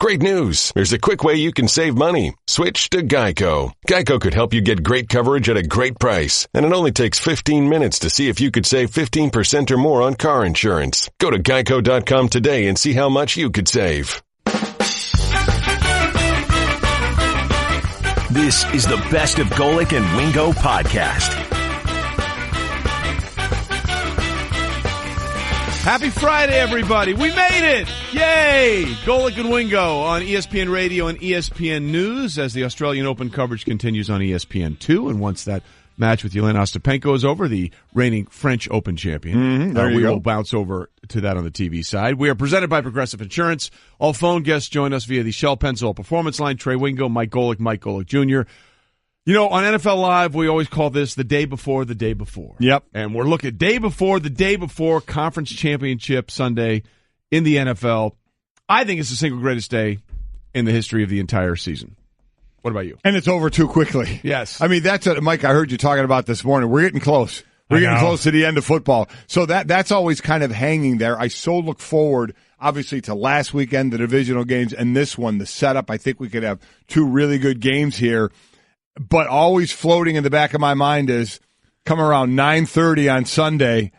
Great news! There's a quick way you can save money. Switch to Geico. Geico could help you get great coverage at a great price, and it only takes 15 minutes to see if you could save 15% or more on car insurance. Go to geico.com today and see how much you could save. This is the Best of Golic and Wingo podcast. Happy Friday, everybody. We made it. Yay. Golic and Wingo on ESPN Radio and ESPN News as the Australian Open coverage continues on ESPN2. And once that match with Jelena Ostapenko is over, the reigning French Open champion, we will bounce over to that on the TV side. We are presented by Progressive Insurance. All phone guests join us via the Shell Pennzoil Performance Line. Trey Wingo, Mike Golic Jr. You know, on NFL Live, we always call this the day before the day before. Yep. And we're looking at the day before Conference Championship Sunday in the NFL. I think it's the single greatest day in the history of the entire season. What about you? And it's over too quickly. Yes. I mean, that's what, Mike, I heard you talking about this morning. We're getting close. We're getting close to the end of football. So that's always kind of hanging there. I so look forward, obviously, to last weekend, the divisional games, and this one, the setup. I think we could have two really good games here. But always floating in the back of my mind is come around 9:30 on Sunday.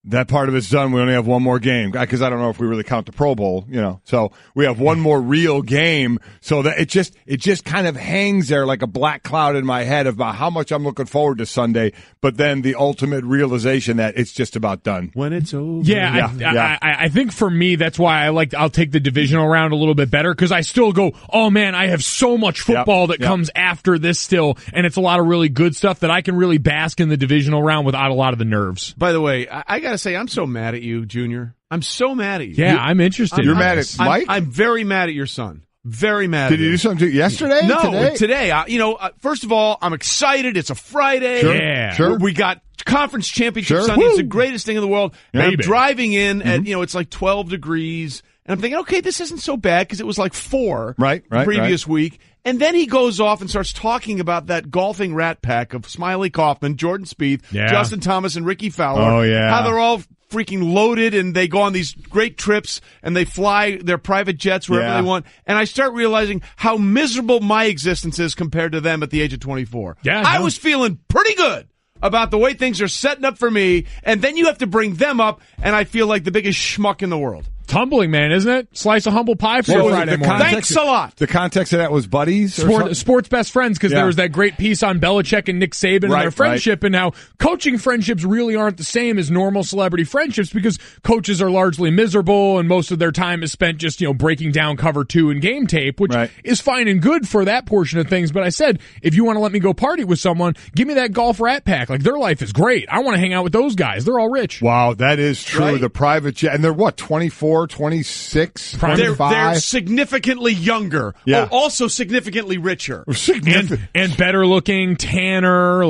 That part of it's done. We only have one more game because I don't know if we really count the Pro Bowl, you know. So we have one more real game. So that it just kind of hangs there like a black cloud in my head about how much I'm looking forward to Sunday. But then the ultimate realization that it's just about done when it's over. I think for me that's why I'll take the divisional round a little bit better because I still go, oh man, I have so much football that comes after this still, and it's a lot of really good stuff that I can really bask in the divisional round without a lot of the nerves. By the way, I gotta say, I'm so mad at you, Junior. I'm so mad at you. Yeah, I'm interested. You're mad at Mike? I'm very mad at your son. Very mad. Did you do something yesterday? No, today. First of all, I'm excited. It's a Friday. Sure. We got Conference Championship Sunday. It's the greatest thing in the world. And I'm driving in, and it's like 12 degrees. And I'm thinking, okay, this isn't so bad because it was like 4 the previous week. And then he goes off and starts talking about that golfing rat pack of Smiley Kaufman, Jordan Spieth, Justin Thomas, and Ricky Fowler. Oh, yeah. How they're all freaking loaded and they go on these great trips and they fly their private jets wherever they want. And I start realizing how miserable my existence is compared to them at the age of 24. I was feeling pretty good about the way things are setting up for me, and then you have to bring them up, and I feel like the biggest schmuck in the world. Tumbling, man, isn't it? Slice of humble pie for Friday morning. Thanks a lot. The context of that was buddies? Sports best friends, because there was that great piece on Belichick and Nick Saban and their friendship, and how coaching friendships really aren't the same as normal celebrity friendships because coaches are largely miserable and most of their time is spent just, breaking down cover 2 and game tape, which is fine and good for that portion of things. But I said, if you want to let me go party with someone, give me that golf rat pack. Like, their life is great. I want to hang out with those guys. They're all rich. Wow, that is true. The private jet. And they're what, 24, 26, 25? They're significantly younger. Also significantly richer. And better looking, tanner,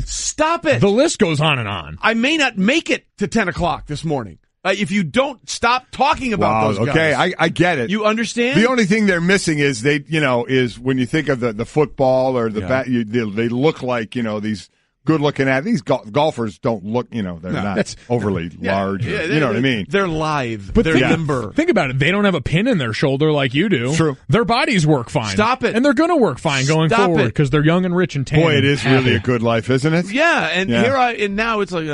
Stop it. The list goes on and on. I may not make it to 10 o'clock this morning. If you don't stop talking about those guys. Okay, I get it. You understand? The only thing they're missing is is when you think of the football or the bat, they look like, these good-looking at these golfers don't look, they're not overly large. You know what I mean? They're lithe. But they're limber. Think about it. They don't have a pin in their shoulder like you do. True. Their bodies work fine. Stop it. And they're going to work fine going forward because they're young and rich and tan. Boy, it is really a good life, isn't it? Yeah, and now it's like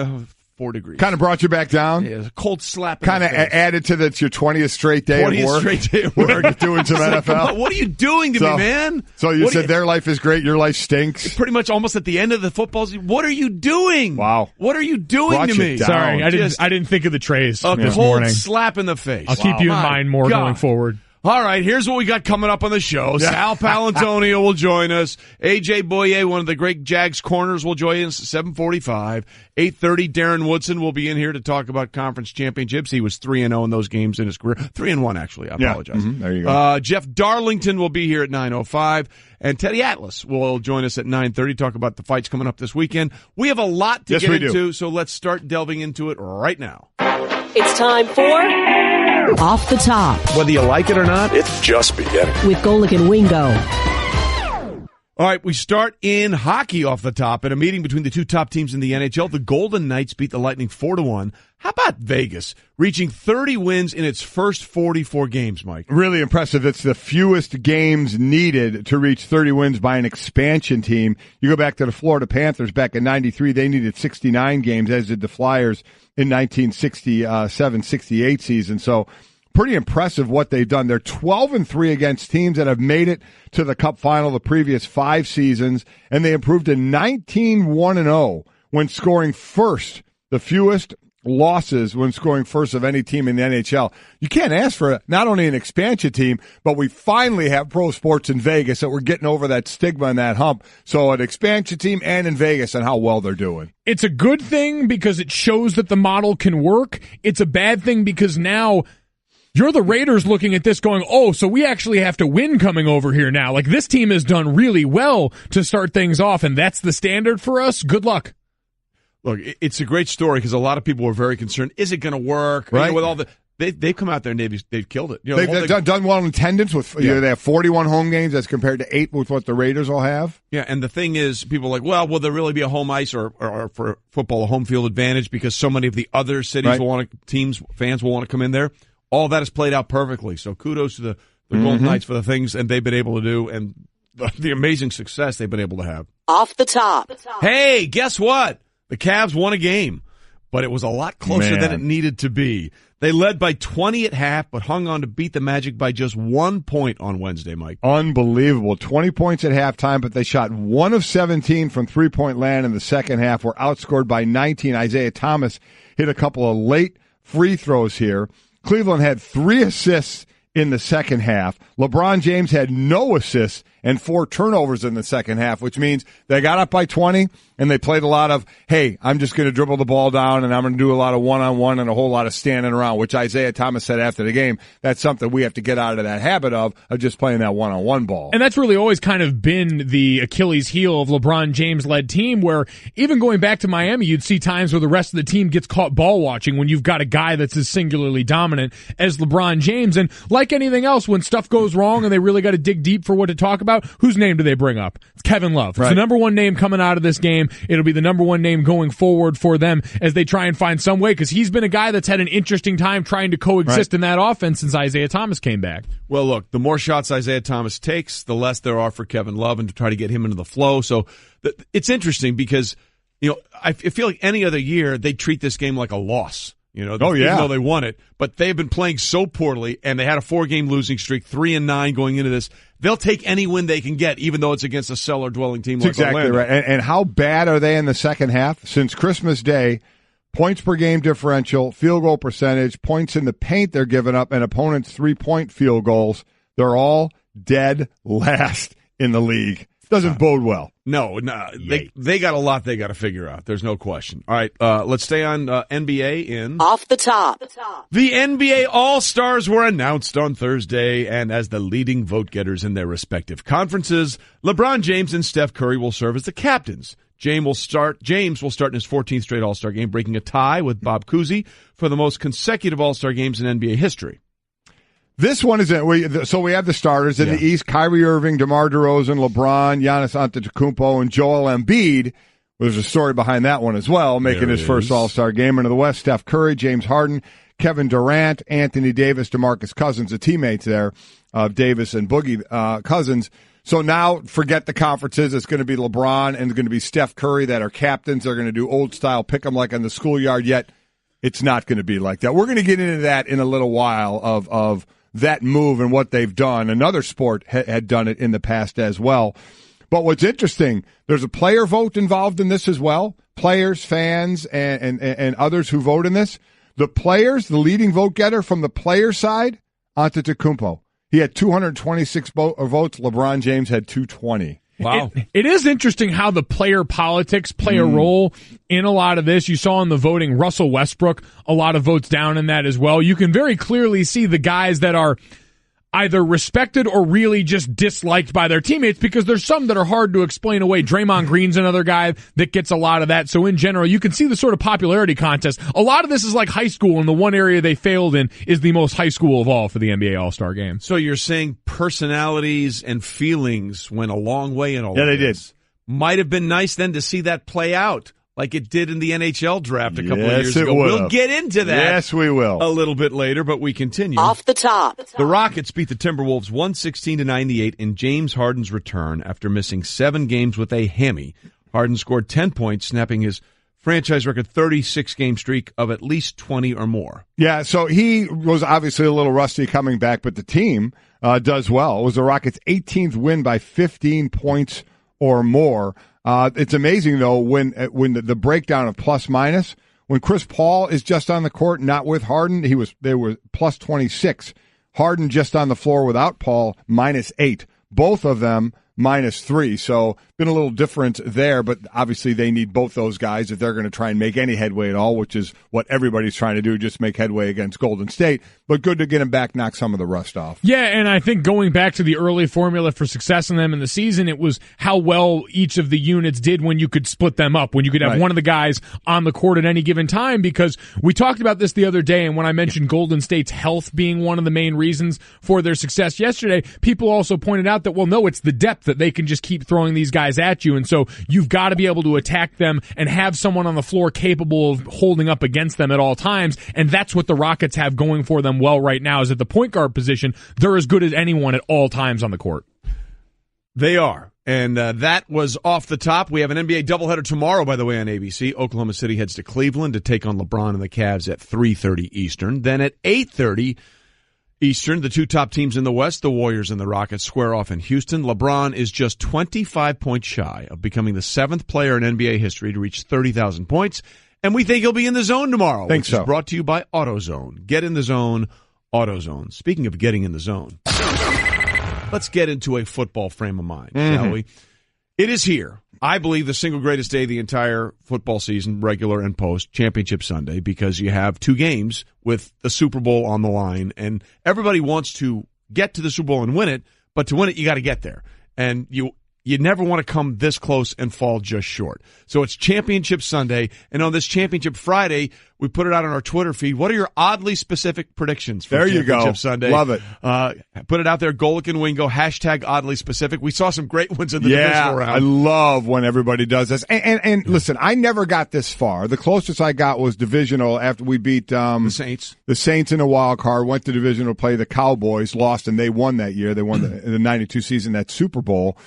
4 degrees. Kind of brought you back down. Yeah, a cold slap. Kind of added to that's your 20th straight day of work. 20th straight day of work. Doing some NFL. What are you doing to me, man? So you said their life is great, your life stinks. Pretty much almost at the end of the football season. What are you doing? Wow. What are you doing to me? Sorry, I didn't think of the trays this cold morning. Slap in the face. I'll keep you in mind more going forward. All right, here's what we got coming up on the show. Sal Paolantonio will join us. A.J. Bouye, one of the great Jags corners, will join us at 7:45. 8:30, Darren Woodson will be in here to talk about conference championships. He was 3-0 in those games in his career. 3-1, actually. I apologize. There you go. Jeff Darlington will be here at 9:05. And Teddy Atlas will join us at 9:30, talk about the fights coming up this weekend. We have a lot to get into, so let's start delving into it right now. It's time for Off the Top. Whether you like it or not, it's just beginning. With Golic and Wingo. All right, we start in hockey off the top. In a meeting between the two top teams in the NHL, the Golden Knights beat the Lightning 4-1. How about Vegas, reaching 30 wins in its first 44 games, Mike? Really impressive. It's the fewest games needed to reach 30 wins by an expansion team. You go back to the Florida Panthers back in 93, they needed 69 games, as did the Flyers in 1967-68 season. So pretty impressive what they've done. They're 12-3 against teams that have made it to the Cup final the previous 5 seasons, and they improved to 19-1-0 when scoring first, the fewest losses when scoring first of any team in the NHL. You can't ask for not only an expansion team, but we finally have pro sports in Vegas that we're getting over that stigma and that hump. So an expansion team and in Vegas and how well they're doing. It's a good thing because it shows that the model can work. It's a bad thing because now you're the Raiders looking at this going, oh, so we actually have to win coming over here now. Like, this team has done really well to start things off, and that's the standard for us. Good luck. Look, it's a great story because a lot of people were very concerned. Is it going to work? Right. You know, with all the they've come out there and they've killed it. You know, they've done well in attendance with. You know, they have 41 home games as compared to 8 with what the Raiders will have. Yeah, and the thing is, people are like, well, will there really be a home ice or for football a home field advantage because so many of the other cities will want to, fans will want to come in there. All that has played out perfectly. So kudos to the Golden Knights for the things and they've been able to do and the amazing success they've been able to have. Off the top. Hey, guess what? The Cavs won a game, but it was a lot closer than it needed to be. They led by 20 at half, but hung on to beat the Magic by just 1 point on Wednesday, Mike. Unbelievable. 20 points at halftime, but they shot 1 of 17 from three-point land in the second half. Were outscored by 19. Isaiah Thomas hit a couple of late free throws here. Cleveland had 3 assists in the second half. LeBron James had no assists and 4 turnovers in the second half, which means they got up by 20 and they played a lot of, hey, I'm just going to dribble the ball down and I'm going to do a lot of one-on-one and a whole lot of standing around, which Isaiah Thomas said after the game, that's something we have to get out of that habit of just playing that one-on-one ball. And that's really always kind of been the Achilles heel of LeBron James-led team, where even going back to Miami, you'd see times where the rest of the team gets caught ball watching when you've got a guy that's as singularly dominant as LeBron James. And like anything else, when stuff goes wrong and they really got to dig deep for what to talk about, whose name do they bring up? It's Kevin Love. Right. It's the number one name coming out of this game. It'll be the number one name going forward for them as they try and find some way, because he's been a guy that's had an interesting time trying to coexist in that offense since Isaiah Thomas came back. Well, look, the more shots Isaiah Thomas takes, the less there are for Kevin Love and to try to get him into the flow. So it's interesting because, you know, I feel like any other year they treat this game like a loss. You know, even though they won it, but they've been playing so poorly, and they had a 4-game losing streak, 3-9 going into this. They'll take any win they can get, even though it's against a cellar-dwelling team like exactly Orlando. Right. And how bad are they in the second half? Since Christmas Day, points per game differential, field goal percentage, points in the paint they're giving up, and opponents' 3-point field goals, they're all dead last in the league. Doesn't bode well. No, they got a lot they got to figure out. There's no question. All right, let's stay on NBA in Off the Top. The NBA All-Stars were announced on Thursday, and as the leading vote-getters in their respective conferences, LeBron James and Steph Curry will serve as the captains. James will start in his 14th straight All-Star game, breaking a tie with Bob Cousy for the most consecutive All-Star games in NBA history. This one isn't. So we have the starters in the East: Kyrie Irving, DeMar DeRozan, LeBron, Giannis Antetokounmpo, and Joel Embiid. There's a story behind that one as well, making his first All-Star game. And in the West, Steph Curry, James Harden, Kevin Durant, Anthony Davis, DeMarcus Cousins, the teammates there of Davis and Boogie Cousins. So now forget the conferences. It's going to be LeBron and it's going to be Steph Curry that are captains. They're going to do old-style pick-em like on the schoolyard, yet it's not going to be like that. We're going to get into that in a little while of that move and what they've done. Another sport had done it in the past as well. But what's interesting, there's a player vote involved in this as well. Players, fans, and others who vote in this. The players, the leading vote getter from the player side, Antetokounmpo. He had 226 votes. LeBron James had 220. Wow. It is interesting how the player politics play a role in a lot of this. You saw in the voting, Russell Westbrook, a lot of votes down in that as well. You can very clearly see the guys that are, either respected or really just disliked by their teammates, because there's some that are hard to explain away. Draymond Green's another guy that gets a lot of that. So in general, you can see the sort of popularity contest. A lot of this is like high school, and the one area they failed in is the most high school of all for the NBA All-Star Game. So you're saying personalities and feelings went a long way in all Yeah, of they this. did. Might have been nice then to see that play out like it did in the NHL draft a couple of years ago. Would've. We'll get into that. Yes, we will. A little bit later, but we continue. Off the top. The Rockets beat the Timberwolves 116-98 in James Harden's return after missing 7 games with a hammy. Harden scored 10 points, snapping his franchise record 36-game streak of at least 20 or more. Yeah, so he was obviously a little rusty coming back, but the team does well. It was the Rockets' 18th win by 15 points or more. It's amazing, though, when the breakdown of plus-minus, when Chris Paul is just on the court, not with Harden, they were plus 26. Harden just on the floor without Paul, minus 8. Both of them minus 3. So been a little different there, but obviously they need both those guys if they're going to try and make any headway at all, which is what everybody's trying to do, just make headway against Golden State. But good to get them back, knock some of the rust off. Yeah, and I think going back to the early formula for success in them in the season, it was how well each of the units did when you could split them up, when you could have one of the guys on the court at any given time, because we talked about this the other day, and when I mentioned Golden State's health being one of the main reasons for their success yesterday, people also pointed out that, well, no, it's the depth that they can just keep throwing these guys at you, and so you've got to be able to attack them and have someone on the floor capable of holding up against them at all times, and that's what the Rockets have going for them well right now, is at the point guard position, they're as good as anyone at all times on the court. They are. And that was off the top. We have an NBA doubleheader tomorrow, by the way, on ABC. Oklahoma City heads to Cleveland to take on LeBron and the Cavs at 3:30 Eastern. Then at 8:30 Eastern, the two top teams in the West, the Warriors and the Rockets, square off in Houston. LeBron is just 25 points shy of becoming the 7th player in NBA history to reach 30,000 points. And we think he'll be in the zone tomorrow, which is brought to you by AutoZone. Get in the zone, AutoZone. Speaking of getting in the zone, let's get into a football frame of mind, shall we? It is here. I believe the single greatest day of the entire football season, regular and post, Championship Sunday, because you have 2 games with the Super Bowl on the line, and everybody wants to get to the Super Bowl and win it, but to win it, you got to get there. And you never want to come this close and fall just short. So it's Championship Sunday, and on this Championship Friday, we put it out on our Twitter feed. What are your oddly specific predictions for Championship Sunday? Love it. Put it out there, Golic and Wingo, hashtag oddly specific. We saw some great ones in the divisional round. I love when everybody does this. And listen, I never got this far. The closest I got was divisional after we beat the Saints. The Saints in a wild card, went to divisional play the Cowboys, lost, and they won that year. They won the 92 season, that Super Bowl.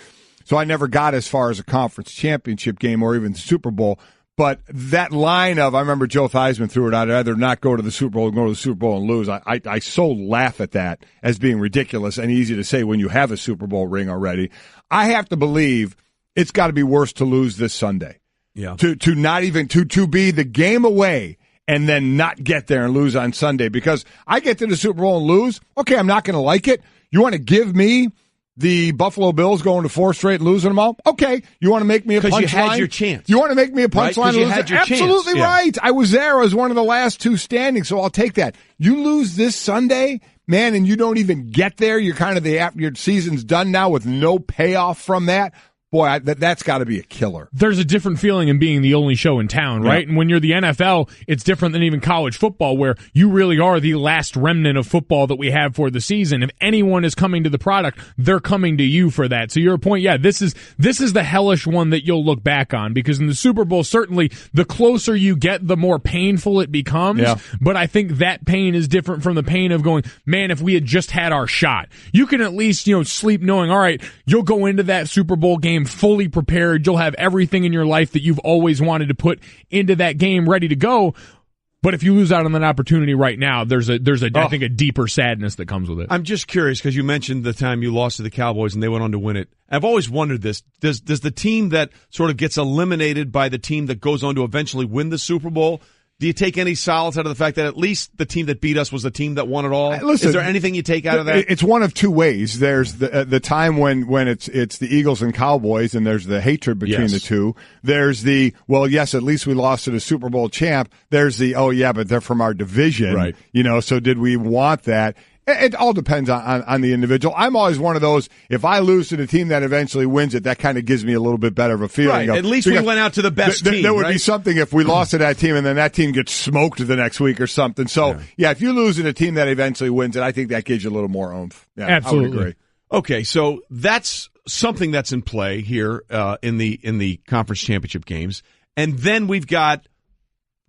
So I never got as far as a conference championship game or even the Super Bowl. But that line of, I remember Joe Theismann threw it out, I'd rather not go to the Super Bowl than go to the Super Bowl and lose. I so laugh at that as being ridiculous and easy to say when you have a Super Bowl ring already. I have to believe it's got to be worse to lose this Sunday. Yeah. To not even, to be the game away and then not get there and lose on Sunday. Because I get to the Super Bowl and lose, okay, I'm not going to like it. You want to give me the Buffalo Bills going to 4 straight and losing them all? Okay. You want to make me a punchline? Because you had your chance. You want to make me a punchline? Right? You had your Absolutely chance. right. I was there. I was one of the last 2 standing, so I'll take that. You lose this Sunday, man, and you don't even get there. You're kind of your season's done now with no payoff from that. Boy, that's got to be a killer. There's a different feeling in being the only show in town, right? Yep. And when you're the NFL, it's different than even college football, where you really are the last remnant of football that we have for the season. If anyone is coming to the product, they're coming to you for that. So your point, yeah, this is the hellish one that you'll look back on, because in the Super Bowl, certainly the closer you get, the more painful it becomes. Yeah. But I think that pain is different from the pain of going, man, if we had just had our shot. You can at least, sleep knowing, all right, you'll go into that Super Bowl game fully prepared. You'll have everything in your life that you've always wanted to put into that game ready to go. But if you lose out on that opportunity right now, there's I think a deeper sadness that comes with it. I'm just curious, because you mentioned the time you lost to the Cowboys and they went on to win it. I've always wondered this. Does the team that sort of gets eliminated by the team that goes on to eventually win the Super Bowl, do you take any solace out of the fact that at least the team that beat us was the team that won it all? Listen, is there anything you take out of that? It's one of 2 ways. There's the time when it's the Eagles and Cowboys, and there's the hatred between the two. There's the, well, yes, at least we lost to the Super Bowl champ. There's the, oh yeah, but they're from our division. Right. So did we want that? It all depends on the individual. I'm always one of those, if I lose to the team that eventually wins it, that kind of gives me a little bit better of a feeling. Right. At least we went out to the best team. There would be something if we lost to that team and then that team gets smoked the next week or something. So, yeah, if you lose to the team that eventually wins it, I think that gives you a little more oomph. Yeah, absolutely. I would agree. Okay, so that's something that's in play here in the conference championship games. And then we've got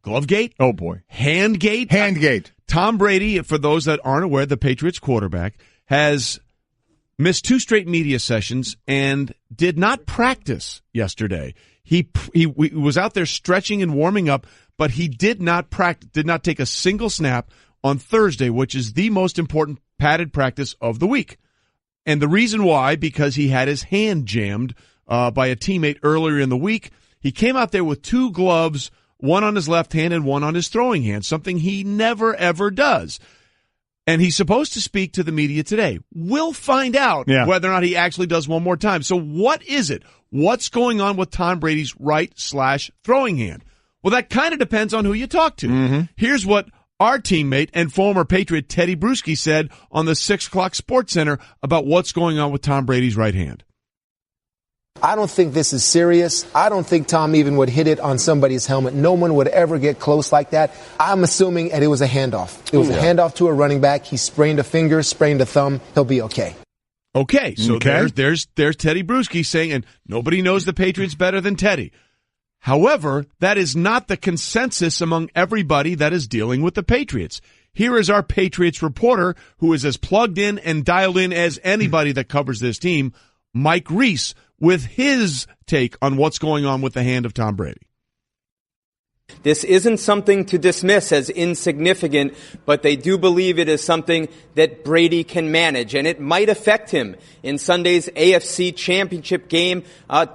Glovegate. Oh, boy. Handgate. Handgate. Tom Brady, for those that aren't aware, the Patriots quarterback, has missed 2 straight media sessions and did not practice yesterday. He was out there stretching and warming up, but he did not take a single snap on Thursday, which is the most important padded practice of the week. And the reason why, because he had his hand jammed by a teammate earlier in the week. He came out there with 2 gloves, one on his left hand and one on his throwing hand, something he never, ever does. And he's supposed to speak to the media today. We'll find out whether or not he actually does one more time. So what is it? What's going on with Tom Brady's right/throwing hand? Well, that kind of depends on who you talk to. Mm-hmm. Here's what our teammate and former Patriot Teddy Bruschi said on the 6 o'clock Sports Center about what's going on with Tom Brady's right hand. I don't think this is serious. I don't think Tom even would hit it on somebody's helmet. No one would ever get close like that. I'm assuming that it was a handoff. It was a handoff to a running back. He sprained a finger, sprained a thumb. He'll be okay. Okay, so there's Teddy Bruschi saying, and nobody knows the Patriots better than Teddy. However, that is not the consensus among everybody that is dealing with the Patriots. Here is our Patriots reporter, who is as plugged in and dialed in as anybody that covers this team, Mike Reese, with his take on what's going on with the hand of Tom Brady. This isn't something to dismiss as insignificant, but they do believe it is something that Brady can manage, and it might affect him in Sunday's AFC Championship game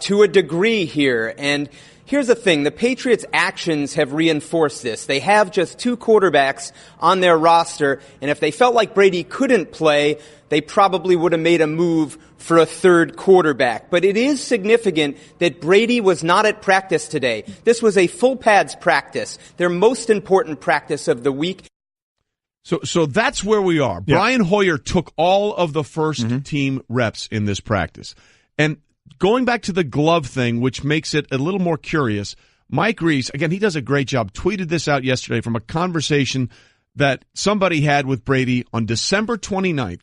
to a degree here. And here's the thing. The Patriots' actions have reinforced this. They have just 2 quarterbacks on their roster, and if they felt like Brady couldn't play, they probably would have made a move for a 3rd quarterback. But it is significant that Brady was not at practice today. This was a full pads practice, their most important practice of the week. So that's where we are. Yeah. Brian Hoyer took all of the first team reps in this practice. And going back to the glove thing, which makes it a little more curious, Mike Reese, again, he does a great job, tweeted this out yesterday from a conversation that somebody had with Brady on December 29th,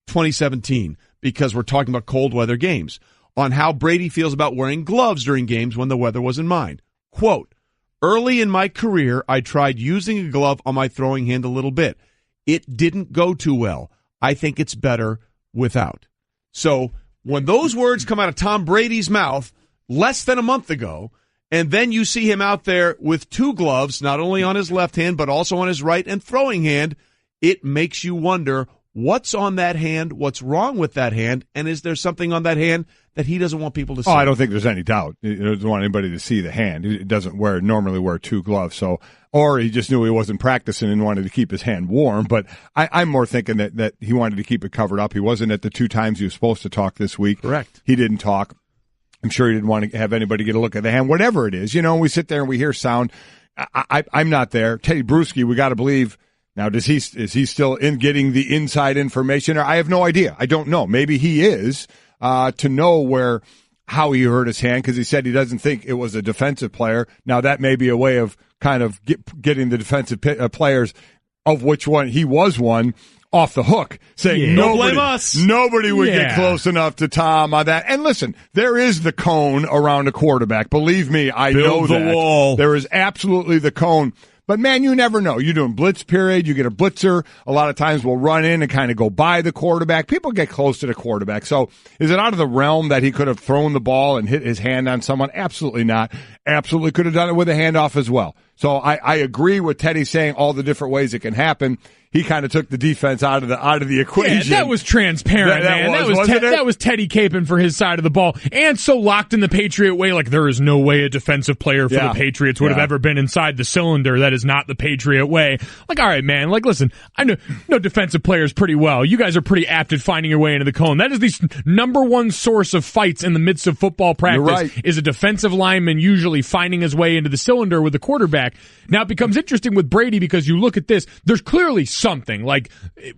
2017, because we're talking about cold weather games, on how Brady feels about wearing gloves during games when the weather was in mind. Quote, "Early in my career, I tried using a glove on my throwing hand a little bit. It didn't go too well. I think it's better without." So when those words come out of Tom Brady's mouth less than a month ago, and then you see him out there with 2 gloves, not only on his left hand, but also on his right and throwing hand, it makes you wonder what's on that hand, what's wrong with that hand, and is there something on that hand that he doesn't want people to see? Oh, I don't think there's any doubt. He doesn't want anybody to see the hand. He doesn't normally wear 2 gloves, so or he just knew he wasn't practicing and wanted to keep his hand warm. But I'm more thinking that he wanted to keep it covered up. He wasn't at the 2 times he was supposed to talk this week. Correct. He didn't talk. I'm sure he didn't want to have anybody get a look at the hand. Whatever it is, we sit there and we hear sound. I'm not there. Teddy Bruschi, we got to believe. Now, is he still in getting the inside information? Or I have no idea. I don't know. Maybe he is to know how he hurt his hand, because he said he doesn't think it was a defensive player. Now, that may be a way of kind of getting the defensive players, of which one he was one, off the hook, saying nobody would get close enough to Tom on that. And listen, there is the cone around a quarterback. Believe me, I know that. Build the wall. There is absolutely the cone. But, man, you never know. You're doing blitz period. You get a blitzer. A lot of times we'll run in and kind of go by the quarterback. People get close to the quarterback. So is it out of the realm that he could have thrown the ball and hit his hand on someone? Absolutely not. Absolutely could have done it with a handoff as well. So I agree with Teddy saying all the different ways it can happen. He kind of took the defense out of the equation. Yeah, that was transparent, man. That was Teddy caping for his side of the ball, and so locked in the Patriot way. Like, there is no way a defensive player for the Patriots would have ever been inside the cylinder. That is not the Patriot way. Like, all right, man. Like, listen, I know defensive players pretty well. You guys are pretty apt at finding your way into the cone. That is the number one source of fights in the midst of football practice. Is a defensive lineman usually finding his way into the cylinder with the quarterback. Now it becomes interesting with Brady, because you look at this. There's clearly something. Like,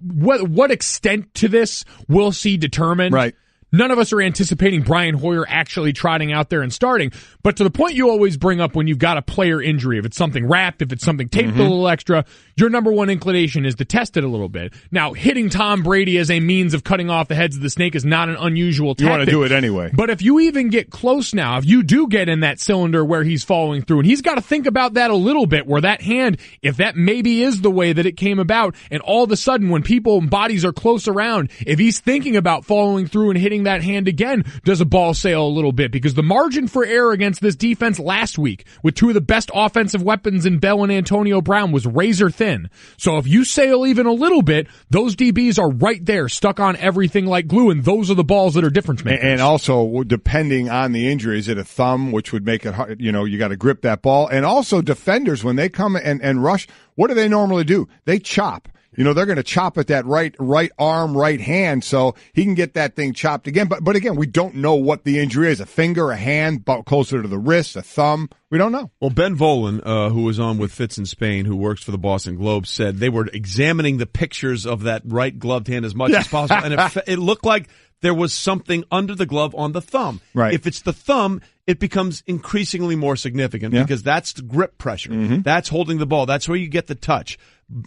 what extent to this we'll see determined. Right. None of us are anticipating Brian Hoyer actually trotting out there and starting. But to the point you always bring up when you've got a player injury, if it's something wrapped, if it's something taped a little extra, your number one inclination is to test it a little bit. Now, hitting Tom Brady as a means of cutting off the heads of the snake is not an unusual tactic. You want to do it anyway. But if you even get close now, if you do get in that cylinder where he's following through, and he's got to think about that a little bit, where that hand, if that maybe is the way that it came about, and all of a sudden when people and bodies are close around, if he's thinking about following through and hitting that hand again, does a ball sail a little bit? Because the margin for error against this defense last week, with two of the best offensive weapons in Bell and Antonio Brown, was razor thin. So if you sail even a little bit, those DBs are right there, stuck on everything like glue, and those are the balls that are difference makers. And also, depending on the injury, is it a thumb, which would make it hard, you got to grip that ball. And also, defenders, when they come and rush, what do they normally do? They chop. They're going to chop at that right arm, right hand, so he can get that thing chopped again. But again, we don't know what the injury is. A finger, a hand, closer to the wrist, a thumb. We don't know. Well, Ben Volen, who was on with Fitz in Spain, who works for the Boston Globe, said they were examining the pictures of that right gloved hand as much as possible, and it looked like there was something under the glove on the thumb. Right. If it's the thumb, it becomes increasingly more significant because that's the grip pressure. That's holding the ball. That's where you get the touch.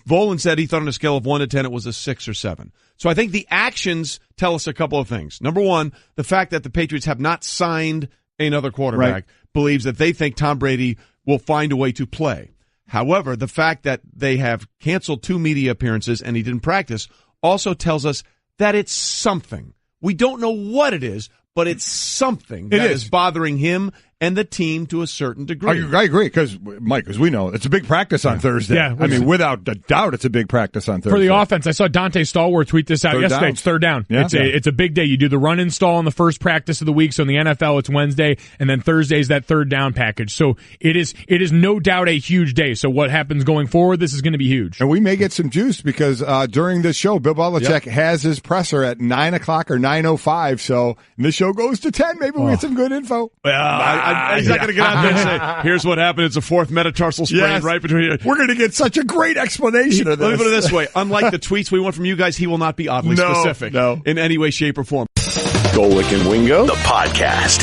Volen said he thought on a scale of 1 to 10 it was a 6 or 7. So I think the actions tell us a couple of things. Number one, the fact that the Patriots have not signed another quarterback believes that they think Tom Brady will find a way to play. However, the fact that they have canceled 2 media appearances and he didn't practice also tells us that it's something. We don't know what it is, but it's something that is bothering him and the team to a certain degree. I agree, because, Mike, as we know, it's a big practice on Thursday. Yeah, I mean, without a doubt, it's a big practice on Thursday. For the offense, I saw Dante Stallworth tweet this out yesterday. It's third down. Yeah. It's a big day. You do the run install on the first practice of the week, so in the NFL it's Wednesday, and then Thursday is that third down package. So it is no doubt a huge day. So what happens going forward, this is going to be huge. And we may get some juice because during this show, Bill Belichick has his presser at 9 o'clock or 9:05, so this show goes to 10. Maybe we get some good info. Well, he's not going to get out there and say, here's what happened. It's a fourth metatarsal sprain right between here. We're going to get such a great explanation of this. Let me put it this way. Unlike the tweets we want from you guys, he will not be oddly specific in any way, shape, or form. Golic and Wingo, the podcast.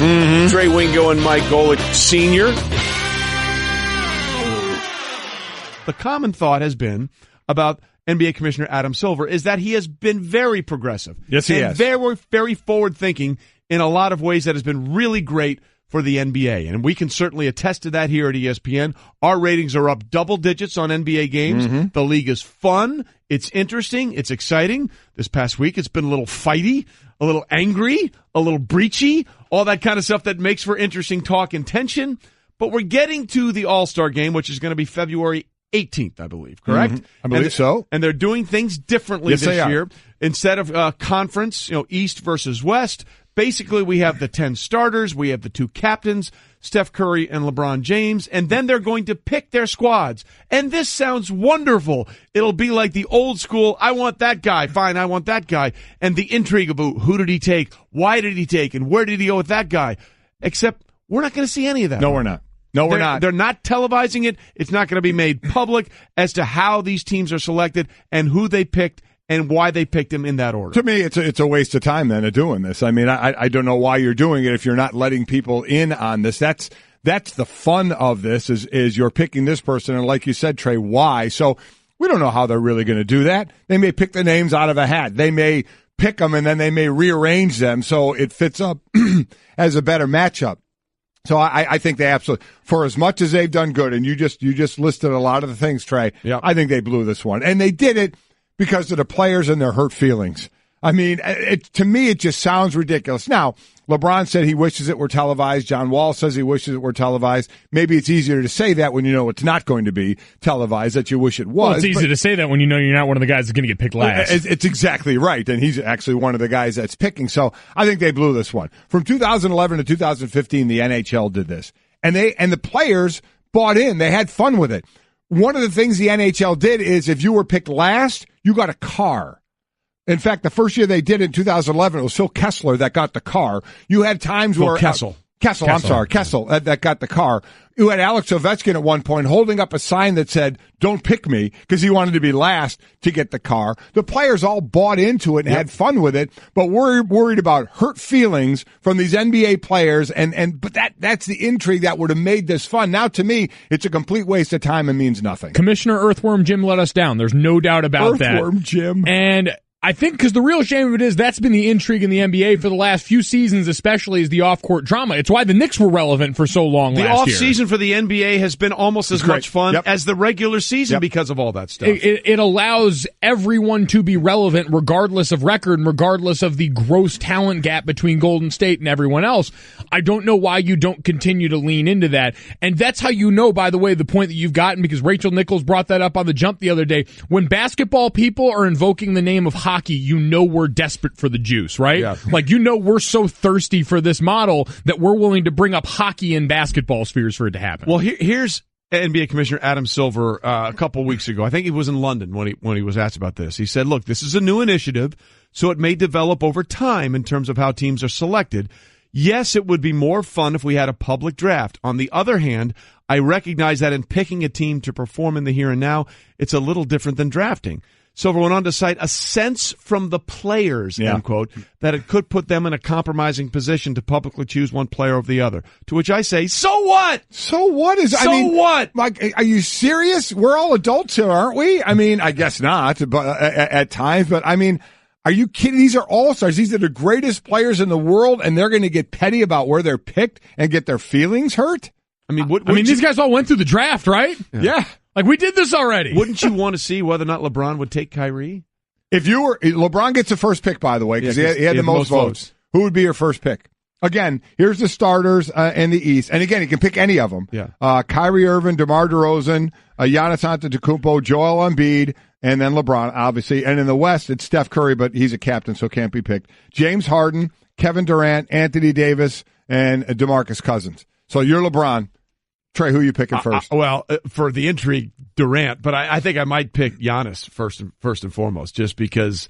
Trey Wingo and Mike Golic Sr. The common thought has been about NBA Commissioner Adam Silver is that he has been very progressive. Yes, he has. Very, very forward-thinking in a lot of ways that has been really great for the NBA. And we can certainly attest to that here at ESPN. Our ratings are up double digits on NBA games. The league is fun. It's interesting. It's exciting. This past week, it's been a little fighty, a little angry, a little breachy, all that kind of stuff that makes for interesting talk and tension. But we're getting to the All-Star game, which is going to be February 18th, I believe, correct? I believe so. And they're doing things differently this year. Instead of conference, East versus West, basically we have the 10 starters, we have the 2 captains, Steph Curry and LeBron James, and then they're going to pick their squads. And this sounds wonderful. It'll be like the old school, I want that guy, fine, I want that guy, and the intrigue about who did he take, why did he take, and where did he go with that guy. Except we're not going to see any of that. No, we're not. No, we're not. They're not televising it. It's not going to be made public as to how these teams are selected and who they picked and why they picked them in that order. To me, it's a waste of time then of doing this. I mean, I don't know why you're doing it if you're not letting people in on this. That's the fun of this is you're picking this person, and like you said, Trey, why? So we don't know how they're really going to do that. They may pick the names out of a hat. They may pick them and then they may rearrange them so it fits up as a better matchup. So I think they absolutely, for as much as they've done good, and you just listed a lot of the things, Trey, I think they blew this one. And they did it because of the players and their hurt feelings. I mean, to me, it just sounds ridiculous. Now, LeBron said he wishes it were televised. John Wall says he wishes it were televised. Maybe it's easier to say that when you know it's not going to be televised, that you wish it was. Well, it's easy to say that when you know you're not one of the guys that's going to get picked last. It's exactly right, and he's actually one of the guys that's picking. So I think they blew this one. From 2011 to 2015, the NHL did this, and the players bought in. They had fun with it. One of the things the NHL did is if you were picked last, you got a car. In fact, the first year they did it in 2011, it was Phil Kessler that got the car. You had times where Kessel, that got the car, who had Alex Ovechkin at one point holding up a sign that said, "Don't pick me," because he wanted to be last to get the car. The players all bought into it and had fun with it, but we're worried about hurt feelings from these NBA players, but that's the intrigue that would have made this fun. Now, to me, it's a complete waste of time and means nothing. Commissioner Earthworm Jim let us down. There's no doubt about that. Earthworm Jim. And I think because the real shame of it is that's been the intrigue in the NBA for the last few seasons, especially is the off-court drama. It's why the Knicks were relevant for so long last year. The off-season for the NBA has been almost as much fun as the regular season because of all that stuff. It allows everyone to be relevant regardless of record and regardless of the gross talent gap between Golden State and everyone else. I don't know why you don't continue to lean into that. And that's how you know, by the way, the point that you've gotten, because Rachel Nichols brought that up on The Jump the other day. When basketball people are invoking the name of hockey, you know we're desperate for the juice, right? Yeah. Like, you know we're so thirsty for this model that we're willing to bring up hockey and basketball spheres for it to happen. Well, here's NBA Commissioner Adam Silver a couple weeks ago. I think he was in London when he was asked about this. He said, look, this is a new initiative, so it may develop over time in terms of how teams are selected. Yes, it would be more fun if we had a public draft. On the other hand, I recognize that in picking a team to perform in the here and now, it's a little different than drafting. Silver went on to cite a sense from the players, end quote, that it could put them in a compromising position to publicly choose one player over the other. To which I say, so what? So what? What? Mike, are you serious? We're all adults here, aren't we? I mean, I guess not, but at times. But I mean, are you kidding? These are all-stars. These are the greatest players in the world, and they're going to get petty about where they're picked and get their feelings hurt? I mean, these guys all went through the draft, right? Yeah. Like, we did this already. Wouldn't you want to see whether or not LeBron would take Kyrie? If you were, LeBron gets the first pick, by the way, because he had the most votes. Who would be your first pick? Again, here's the starters in the East. And again, you can pick any of them. Yeah. Kyrie Irving, DeMar DeRozan, Giannis Antetokounmpo, Joel Embiid, and then LeBron, obviously. And in the West, it's Steph Curry, but he's a captain, so can't be picked. James Harden, Kevin Durant, Anthony Davis, and DeMarcus Cousins. So you're LeBron. Trey, who are you picking first? For the intrigue, Durant, but I think I might pick Giannis first and foremost, just because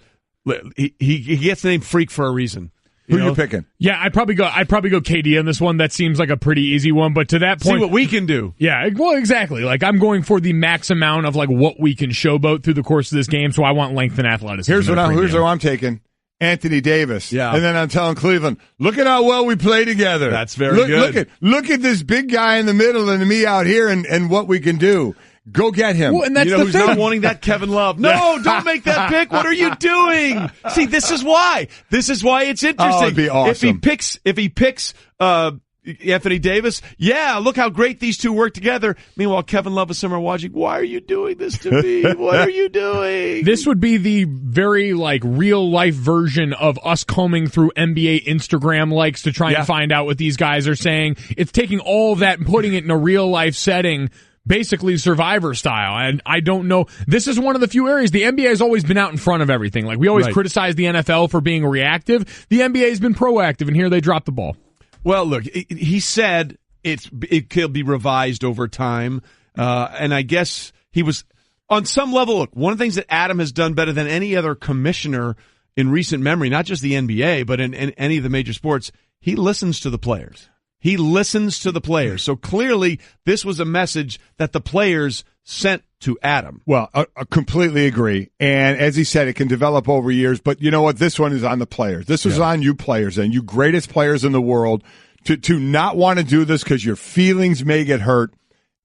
he gets the name Freak for a reason. Who are you picking? Yeah, I'd probably go KD on this one. That seems like a pretty easy one, but to that point, see what we can do. Yeah, well, exactly. Like, I'm going for the max amount of like what we can showboat through the course of this game. So I want length and athleticism. Here's what I'm taking. Anthony Davis. Yeah. And then I'm telling Cleveland, look at how well we play together. That's very good. Look at this big guy in the middle and me out here and what we can do. Go get him. Well, and that's who's not wanting that? Kevin Love. No, don't make that pick. What are you doing? See, this is why it's interesting. Oh, it'd be awesome. If he picks Anthony Davis, look how great these two work together. Meanwhile, Kevin Love is somewhere watching. Why are you doing this to me? What are you doing? This would be the very real life version of us combing through NBA Instagram likes to try and find out what these guys are saying. It's taking all of that and putting it in a real life setting. Basically Survivor style. And I don't know. This is one of the few areas the NBA has always been out in front of everything. Like, we always criticize the NFL for being reactive. The NBA has been proactive, and here they dropped the ball. Well, look, he said it could be revised over time. And I guess he was, on some level, look, one of the things that Adam has done better than any other commissioner in recent memory, not just the NBA, but in any of the major sports, he listens to the players. He listens to the players. So clearly, this was a message that the players sent to Adam. Well, I completely agree. And as he said, it can develop over years. But you know what? This one is on the players. This was on you players, and you greatest players in the world. To not want to do this because your feelings may get hurt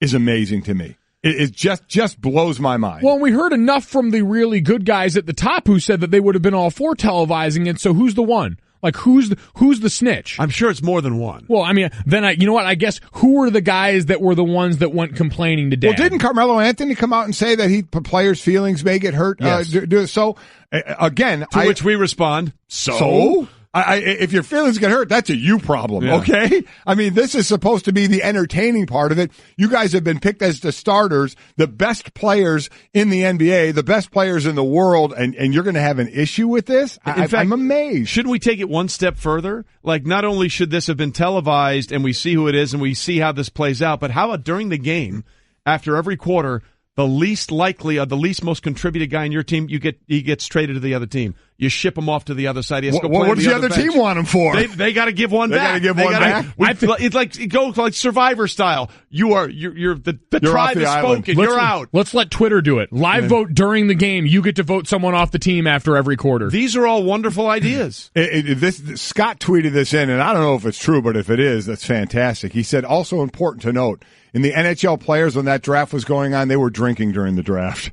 is amazing to me. It just blows my mind. Well, we heard enough from the really good guys at the top who said that they would have been all for televising it. So who's the one? Like, who's the snitch? I'm sure it's more than one. Well, I mean, you know what? I guess who were the guys that were the ones that went complaining to Dad? Well, didn't Carmelo Anthony come out and say that players' feelings may get hurt? Yes. So, again, to which we respond, so? If your feelings get hurt, that's a you problem, okay? I mean, this is supposed to be the entertaining part of it. You guys have been picked as the starters, the best players in the NBA, the best players in the world, and you're going to have an issue with this? In fact, I'm amazed. Shouldn't we take it one step further? Like, not only should this have been televised and we see who it is and we see how this plays out, but how about during the game, after every quarter, the least likely or the least most contributed guy in your team, he gets traded to the other team. you ship them off to the other side. He has to go What play does the other team want him for? They got to give one back. Got to give one back. It's like it goes like Survivor style. You're the tribe is spoken. You're out. Let's let Twitter do it. Live vote during the game. You get to vote someone off the team after every quarter. These are all wonderful ideas. Scott tweeted this in, and I don't know if it's true, but if it is, that's fantastic. He said, also important to note, in the NHL players, when that draft was going on, they were drinking during the draft.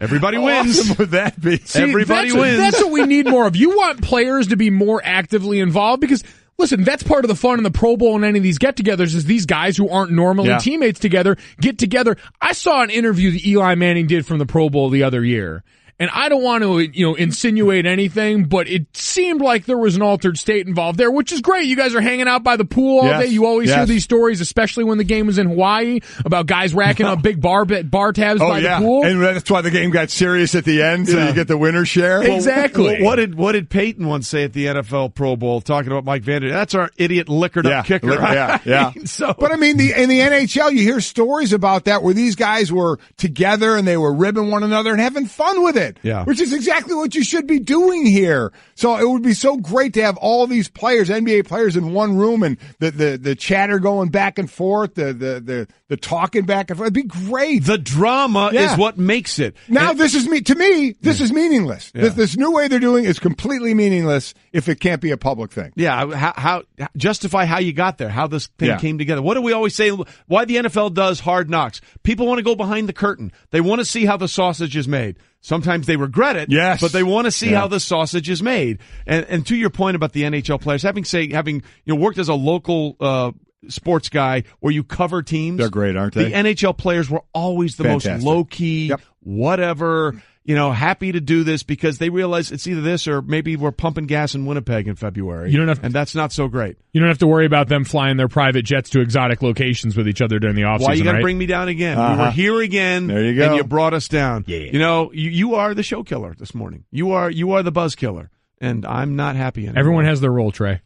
Everybody wins. Awesome would that be? Everybody wins. That's what we need more of. You want players to be more actively involved because, listen, that's part of the fun in the Pro Bowl and any of these get-togethers is these guys who aren't normally teammates together get together. I saw an interview that Eli Manning did from the Pro Bowl the other year. And I don't want to, insinuate anything, but it seemed like there was an altered state involved there, which is great. You guys are hanging out by the pool all day. You always hear these stories, especially when the game was in Hawaii, about guys racking up big bar tabs by the pool. And that's why the game got serious at the end, so you get the winner's share. Exactly. What did Peyton once say at the NFL Pro Bowl, talking about Mike Vander? That's our idiot liquored up kicker. But I mean, in the NHL, you hear stories about that where these guys were together and they were ribbing one another and having fun with it. Yeah. Which is exactly what you should be doing here. So it would be so great to have all these players, NBA players, in one room and the chatter going back and forth, the talking back and forth. It'd be great. The drama is what makes it. Now, this is meaningless. Yeah. This new way they're doing is completely meaningless if it can't be a public thing. Yeah. How justify how you got there, how this thing came together. What do we always say? Why the NFL does Hard Knocks? People want to go behind the curtain. They want to see how the sausage is made. Sometimes they regret it, but they want to see how the sausage is made. And to your point about the NHL players, having worked as a local sports guy where you cover teams, they're great, aren't they? The NHL players were always the most low key, whatever. Happy to do this because they realize it's either this or maybe we're pumping gas in Winnipeg in February. And that's not so great. You don't have to worry about them flying their private jets to exotic locations with each other during the offseason. Why you got to bring me down again? We were here again. There you go. And you brought us down. Yeah. You are the show killer this morning. You are the buzz killer, and I'm not happy anymore. Everyone has their role, Trey.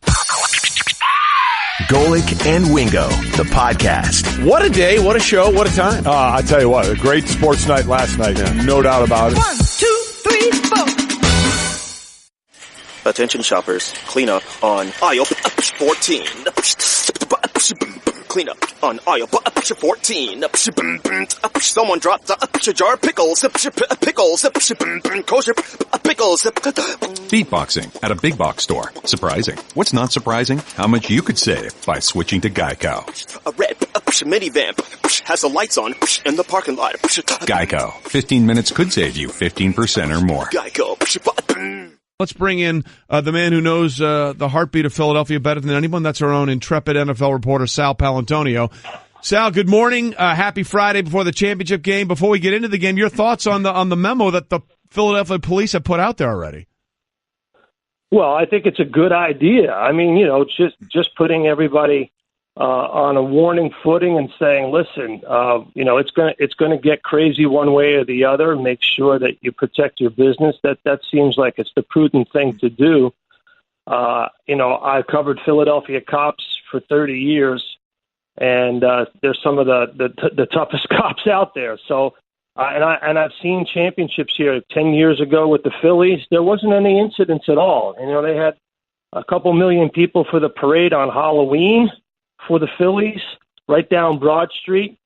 Golic and Wingo, the podcast. What a day, what a show, what a time. I tell you what, a great sports night last night. No doubt about it. 1, 2, 3, 4. Attention shoppers, clean up on aisle 14. Clean up on aisle 14. Someone dropped a jar of pickles. Kosher pickles. Beatboxing at a big box store. Surprising. What's not surprising? How much you could save by switching to Geico. A red minivan has the lights on in the parking lot. Geico. 15 minutes could save you 15% or more. Geico. Let's bring in the man who knows the heartbeat of Philadelphia better than anyone. That's our own intrepid NFL reporter, Sal Paolantonio. Sal, good morning. Happy Friday before the championship game. Before we get into the game, your thoughts on the memo that the Philadelphia police have put out there already? Well, I think it's a good idea. I mean, just putting everybody on a warning footing and saying, listen, it's going to get crazy one way or the other. Make sure that you protect your business. That seems like it's the prudent thing to do. I've covered Philadelphia cops for 30 years, and they're some of the toughest cops out there. So, and I've seen championships here 10 years ago with the Phillies. There wasn't any incidents at all. They had a couple million people for the parade on Halloween for the Phillies, right down Broad Street,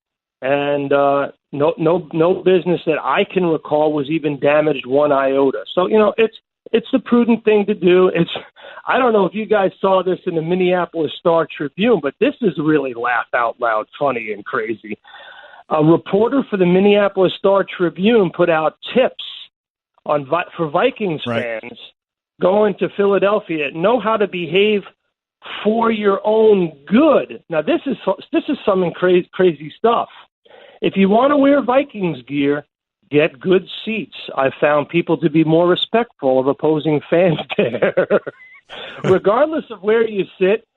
and no business that I can recall was even damaged one iota. So it's the prudent thing to do. I don't know if you guys saw this in the Minneapolis Star Tribune, but this is really laugh out loud, funny and crazy. A reporter for the Minneapolis Star Tribune put out tips for Vikings fans going to Philadelphia, know how to behave for your own good. Now, this is some crazy stuff. If you want to wear Vikings gear, get good seats. I've found people to be more respectful of opposing fans there. Regardless of where you sit,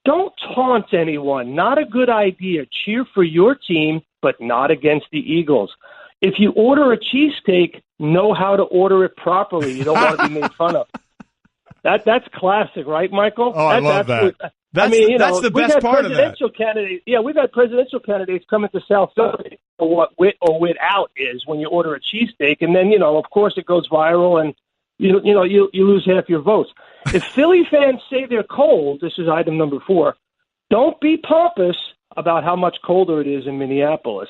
don't taunt anyone. Not a good idea. Cheer for your team, but not against the Eagles. If you order a cheesesteak, know how to order it properly. You don't want to be made fun of. That's classic, right, Michael? Oh, I love that. That's the best part of that. We've had presidential candidates come into South Philly for what wit or wit out is when you order a cheesesteak. And then, of course, it goes viral and you lose half your votes. If Philly fans say they're cold, this is item number 4, don't be pompous about how much colder it is in Minneapolis.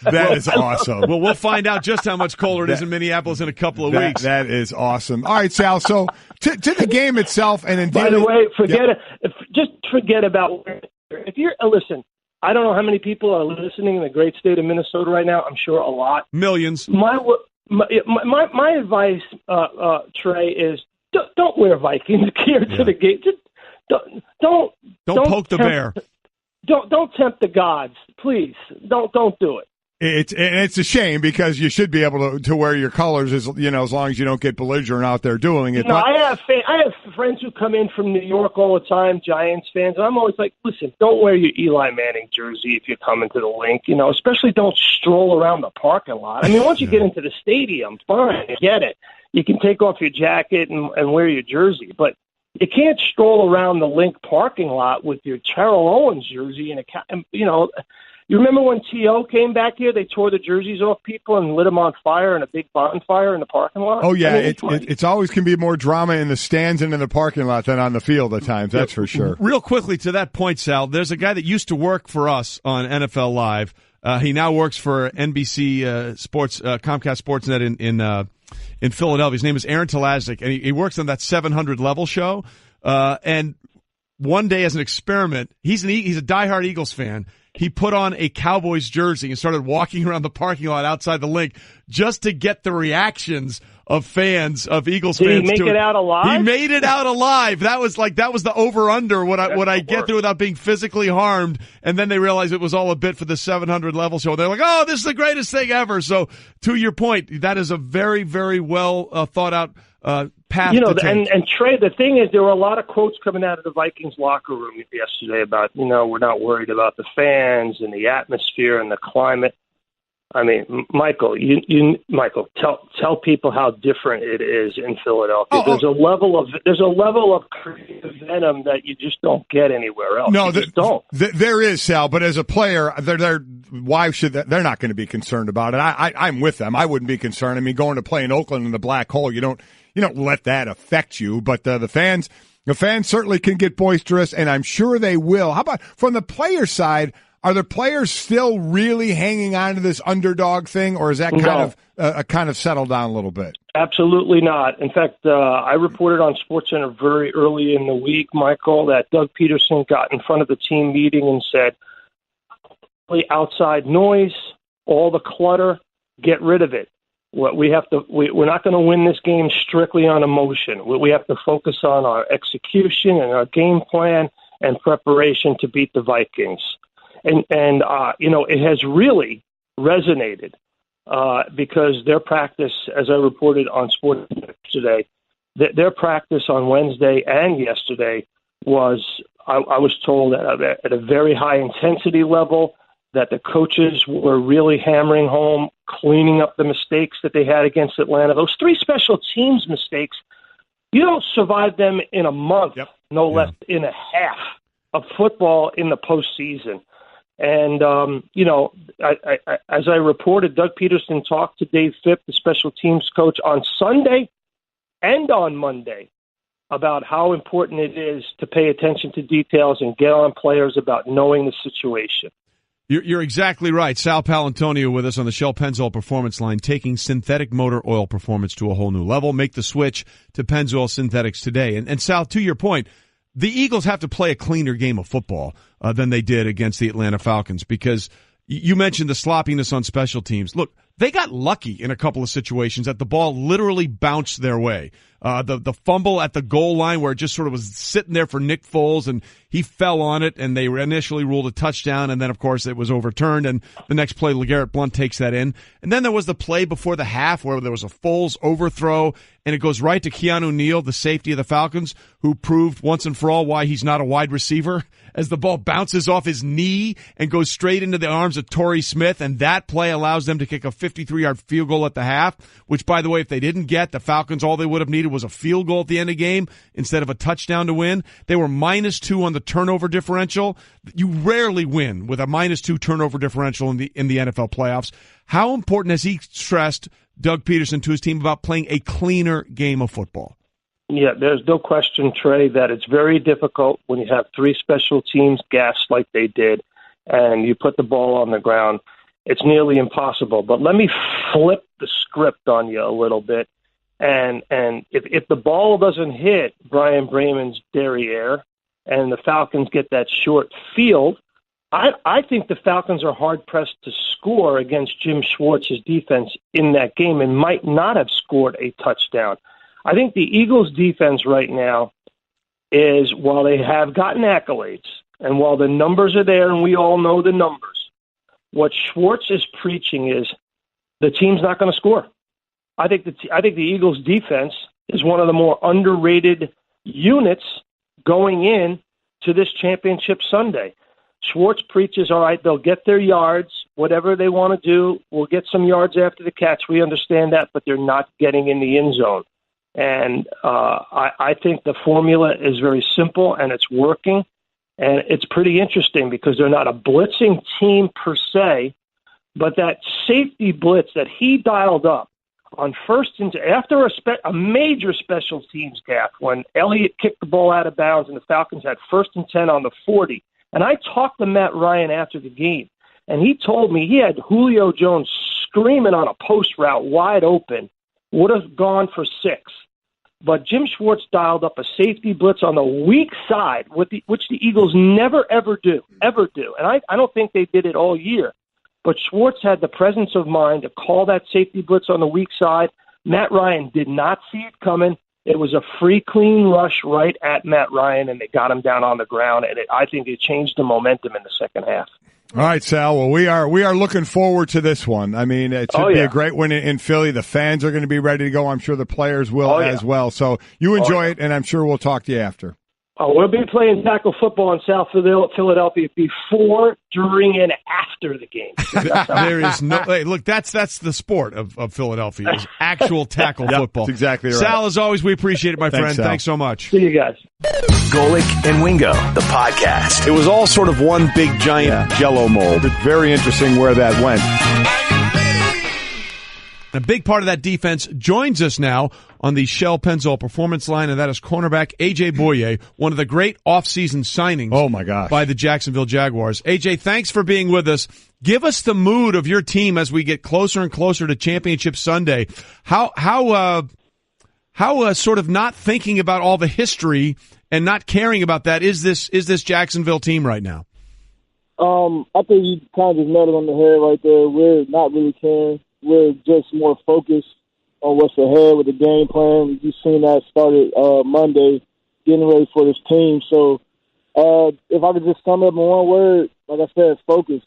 That is awesome. Well, we'll find out just how much colder it is in Minneapolis in a couple of weeks. That is awesome. All right, Sal, so to the game itself, and indeed, by the way, just forget about if you're listen. I don't know how many people are listening in the great state of Minnesota right now. I'm sure a lot, millions. My advice, Trey, is don't wear Vikings gear to the game. Just don't poke the bear. Don't tempt the gods, please. Don't do it. It's a shame because you should be able to wear your colors as long as you don't get belligerent out there doing it. No, I have friends who come in from New York all the time, Giants fans, and I'm always like, listen, don't wear your Eli Manning jersey if you're coming to the link. Especially don't stroll around the parking lot. I mean, once you get into the stadium, fine, I get it. You can take off your jacket and wear your jersey, but you can't stroll around the Link parking lot with your Terrell Owens jersey and You remember when T.O. came back here? They tore the jerseys off people and lit them on fire in a big bonfire in the parking lot. Oh, yeah. It's always can be more drama in the stands and in the parking lot than on the field at times. That's for sure. Real quickly to that point, Sal, there's a guy that used to work for us on NFL Live. He now works for NBC Sports, Comcast Sportsnet in Philadelphia. His name is Aaron Talaznik, and he works on that 700 Level show. And one day as an experiment, he's a diehard Eagles fan. He put on a Cowboys jersey and started walking around the parking lot outside the Link just to get the reactions of fans, of Eagles fans. Did he make it out alive? He made it out alive. That was the over-under, what I get through without being physically harmed. And then they realized it was all a bit for the 700 Level show. They're like, oh, this is the greatest thing ever. So to your point, that is a very, very well thought out path to take. And Trey, the thing is, there were a lot of quotes coming out of the Vikings locker room yesterday about, we're not worried about the fans and the atmosphere and the climate. I mean, Michael, Michael, tell people how different it is in Philadelphia. There's a level of creative venom that you just don't get anywhere else. No, there is, Sal. But as a player, why should they're not going to be concerned about it? I'm with them. I wouldn't be concerned. I mean, going to play in Oakland in the black hole, you don't let that affect you. But the fans certainly can get boisterous, and I'm sure they will. How about from the player side? Are the players still really hanging on to this underdog thing, or is that kind of settled down a little bit? Absolutely not. In fact, I reported on SportsCenter very early in the week, Michael, that Doug Peterson got in front of the team meeting and said, outside noise, all the clutter, get rid of it. We're not going to win this game strictly on emotion. We have to focus on our execution and our game plan and preparation to beat the Vikings. And it has really resonated because their practice, as I reported on Sports today, their practice on Wednesday and yesterday was, I was told, at a very high intensity level, that the coaches were really hammering home, cleaning up the mistakes that they had against Atlanta. Those 3 special teams mistakes, you don't survive them in a month, less in a half of football in the postseason. And, as I reported, Doug Peterson talked to Dave Phipp, the special teams coach, on Sunday and on Monday about how important it is to pay attention to details and get on players about knowing the situation. You're exactly right. Sal Paolantonio with us on the Shell Pennzoil Performance Line, taking synthetic motor oil performance to a whole new level. Make the switch to Pennzoil Synthetics today. And Sal, to your point, the Eagles have to play a cleaner game of football than they did against the Atlanta Falcons, because you mentioned the sloppiness on special teams. Look, they got lucky in a couple of situations that the ball literally bounced their way. The fumble at the goal line where it just sort of was sitting there for Nick Foles and he fell on it, and they initially ruled a touchdown, and then, of course, it was overturned, and the next play, LeGarrette Blount takes that in. And then there was the play before the half where there was a Foles overthrow, and it goes right to Keanu Neal, the safety of the Falcons, who proved once and for all why he's not a wide receiver, as the ball bounces off his knee and goes straight into the arms of Torrey Smith, and that play allows them to kick a 53-yard field goal at the half, which, by the way, if they didn't get, the Falcons, all they would have needed was a field goal at the end of the game instead of a touchdown to win. They were -2 on the turnover differential. You rarely win with a -2 turnover differential in the NFL playoffs. How important has he stressed Doug Peterson to his team about playing a cleaner game of football. Yeah, there's no question, Trey, that it's very difficult when you have three special teams gassed like they did and you put the ball on the ground. It's nearly impossible. But let me flip the script on you a little bit. And if the ball doesn't hit Brian Bremen's derriere and the Falcons get that short field, I think the Falcons are hard-pressed to score against Jim Schwartz's defense in that game and might not have scored a touchdown. I think the Eagles' defense right now is, while they have gotten accolades and while the numbers are there and we all know the numbers, what Schwartz is preaching is the team's not going to score. I think the Eagles' defense is one of the more underrated units going in to this championship Sunday. Schwartz preaches, all right, they'll get their yards, whatever they want to do. We'll get some yards after the catch. We understand that, but they're not getting in the end zone. And I think the formula is very simple, and it's working. And it's pretty interesting because they're not a blitzing team per se, but that safety blitz that he dialed up on first and after a major special teams gaffe when Elliott kicked the ball out of bounds and the Falcons had 1st and 10 on the 40. And I talked to Matt Ryan after the game, and he told me he had Julio Jones screaming on a post route wide open, would have gone for 6. But Jim Schwartz dialed up a safety blitz on the weak side, which the Eagles never, ever do. And I don't think they did it all year. But Schwartz had the presence of mind to call that safety blitz on the weak side. Matt Ryan did not see it coming. It was a free, clean rush right at Matt Ryan, and they got him down on the ground. And I think it changed the momentum in the second half. All right, Sal. Well, we are looking forward to this one. I mean, it should be a great win in Philly. The fans are going to be ready to go. I'm sure the players will as well. So you enjoy it, and I'm sure we'll talk to you after. We'll be playing tackle football in South Philadelphia before, during, and after the game. There is no. Hey, look, that's the sport of Philadelphia is actual tackle football. That's exactly right. Sal, as always, we appreciate it, my friend. Sal. Thanks so much. See you guys. Golic and Wingo, the podcast. It was all sort of one big giant Jell-O mold. It's very interesting where that went. A big part of that defense joins us now on the Shell Pennzoil Performance line, and that is cornerback A.J. Bouye, one of the great offseason signings by the Jacksonville Jaguars. A.J., thanks for being with us. Give us the mood of your team as we get closer and closer to Championship Sunday. How sort of not thinking about all the history and not caring about that is this Jacksonville team right now? I think you kind of just nailed it on the head right there. We're not really caring. We're just more focused on what's ahead with the game plan. You've seen that started Monday, getting ready for this team. So if I could just sum up in one word, like I said, focus.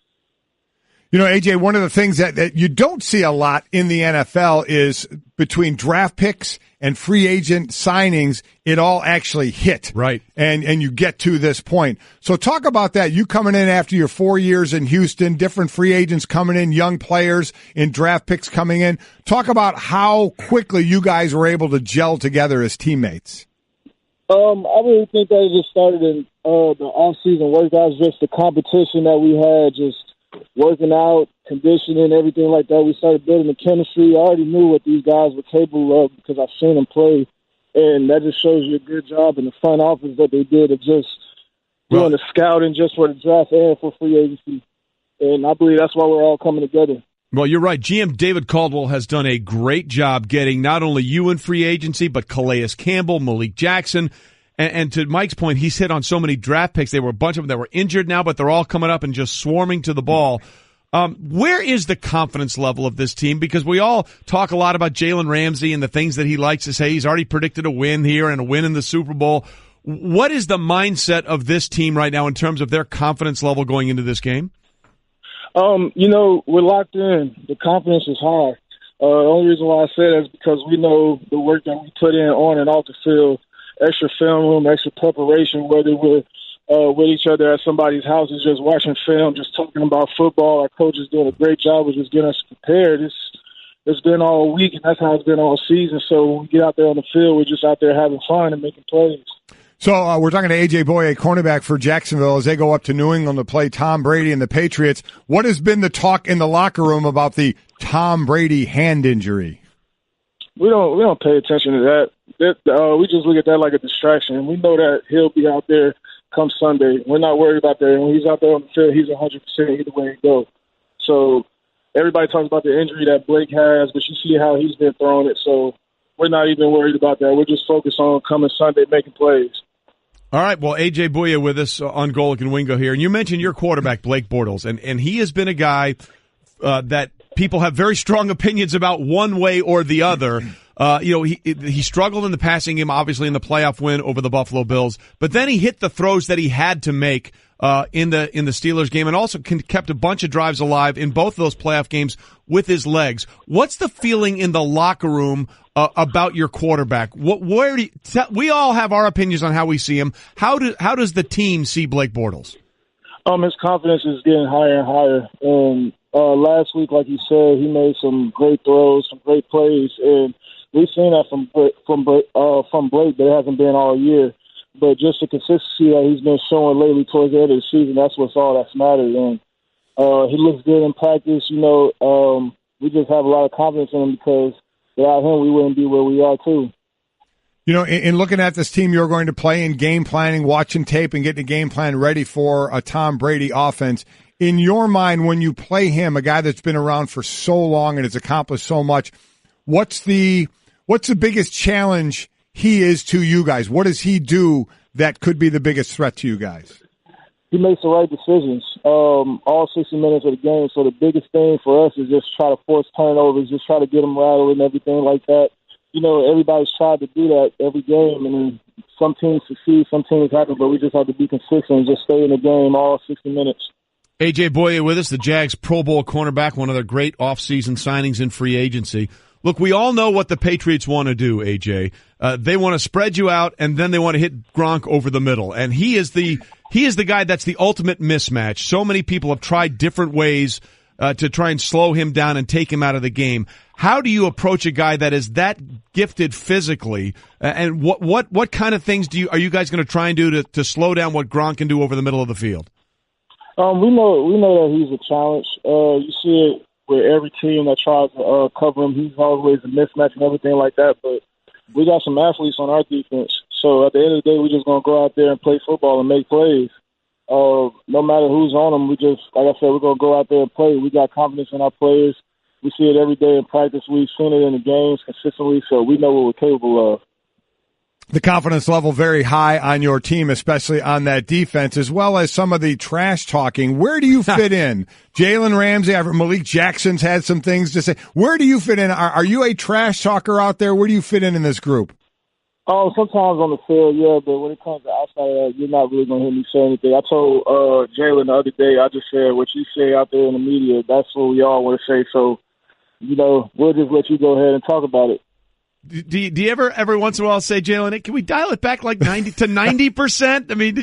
You know, AJ, one of the things that you don't see a lot in the NFL is between draft picks and free agent signings, it all actually hit. Right. And you get to this point. So talk about that. You coming in after your 4 years in Houston, different free agents coming in, young players in draft picks coming in. Talk about how quickly you guys were able to gel together as teammates. I really think that it just started in the off-season workouts, just the competition that we had, just working out, conditioning, everything like that. We started building the chemistry. I already knew what these guys were capable of because I've seen them play, and that just shows you a good job in the front office that they did of just doing the scouting just for the draft and for free agency. And I believe that's why we're all coming together. Well, you're right. GM David Caldwell has done a great job getting not only you in free agency, but Calais Campbell, Malik Jackson. And to Mike's point, he's hit on so many draft picks. There were a bunch of them that were injured now, but they're all coming up and just swarming to the ball. Where is the confidence level of this team? Because we all talk a lot about Jalen Ramsey and the things that he likes to say. He's already predicted a win here and a win in the Super Bowl. What is the mindset of this team right now in terms of their confidence level going into this game? We're locked in. The confidence is high. The only reason why I say that is because we know the work that we put in on and off the field. Extra film room, extra preparation, whether we're with each other at somebody's house is just watching film, just talking about football. Our coach is doing a great job of just getting us prepared. It's been all week, and that's how it's been all season. So when we get out there on the field, we're just out there having fun and making plays. So we're talking to A.J. Bouye, cornerback for Jacksonville, as they go up to New England to play Tom Brady and the Patriots. What has been the talk in the locker room about the Tom Brady hand injury? We don't pay attention to that. We just look at that like a distraction. We know that he'll be out there come Sunday. We're not worried about that. When he's out there on the field, he's 100% either way he goes. So everybody talks about the injury that Blake has, but you see how he's been throwing it. So we're not even worried about that. We're just focused on coming Sunday, making plays. All right, well, A.J. Bouye with us on Golic and Wingo here. And you mentioned your quarterback, Blake Bortles, and he has been a guy that people have very strong opinions about one way or the other. He struggled in the passing game, obviously in the playoff win over the Buffalo Bills, but then he hit the throws that he had to make in the Steelers game, and also kept a bunch of drives alive in both of those playoff games with his legs. What's the feeling in the locker room about your quarterback? We all have our opinions on how we see him. How does the team see Blake Bortles? His confidence is getting higher and higher. And last week, like you said, he made some great throws, some great plays, and we've seen that from Blake, but it hasn't been all year. But just the consistency that he's been showing lately towards the end of the season, that's what's all that's mattered. And he looks good in practice. We just have a lot of confidence in him because without him, we wouldn't be where we are, too. In looking at this team you're going to play in game planning, watching tape, and getting a game plan ready for a Tom Brady offense, in your mind, when you play him, a guy that's been around for so long and has accomplished so much, what's the biggest challenge he is to you guys? What does he do that could be the biggest threat to you guys? He makes the right decisions all 60 minutes of the game. So the biggest thing for us is just try to force turnovers, just try to get them rattled and everything like that. Everybody's tried to do that every game, and some teams succeed, some teams haven't, but we just have to be consistent and just stay in the game all 60 minutes. A.J. Bouye with us, the Jags Pro Bowl cornerback, one of their great offseason signings in free agency. Look, we all know what the Patriots want to do, A.J. They want to spread you out, and then they want to hit Gronk over the middle. And he is the guy that's the ultimate mismatch. So many people have tried different ways to try and slow him down and take him out of the game. How do you approach a guy that is that gifted physically? And what kind of things are you guys going to try and do to slow down what Gronk can do over the middle of the field? We know that he's a challenge. You see it with every team that tries to cover him. He's always a mismatch and everything like that. But we got some athletes on our defense. So at the end of the day, we're just going to go out there and play football and make plays. No matter who's on them, like I said, we're going to go out there and play. We got confidence in our players. We see it every day in practice. We've seen it in the games consistently, so we know what we're capable of. The confidence level very high on your team, especially on that defense, as well as some of the trash talking. Where do you fit in? Jalen Ramsey, Malik Jackson's had some things to say. Where do you fit in? Are you a trash talker out there? Where do you fit in this group? Sometimes on the field, yeah, but when it comes to outside of that, you're not really going to hear me say anything. I told Jalen the other day, I just said, what you say out there in the media, that's what we all want to say. So, we'll just let you go ahead and talk about it. Do you ever, every once in a while, say, Jalen, can we dial it back like 90%? I mean,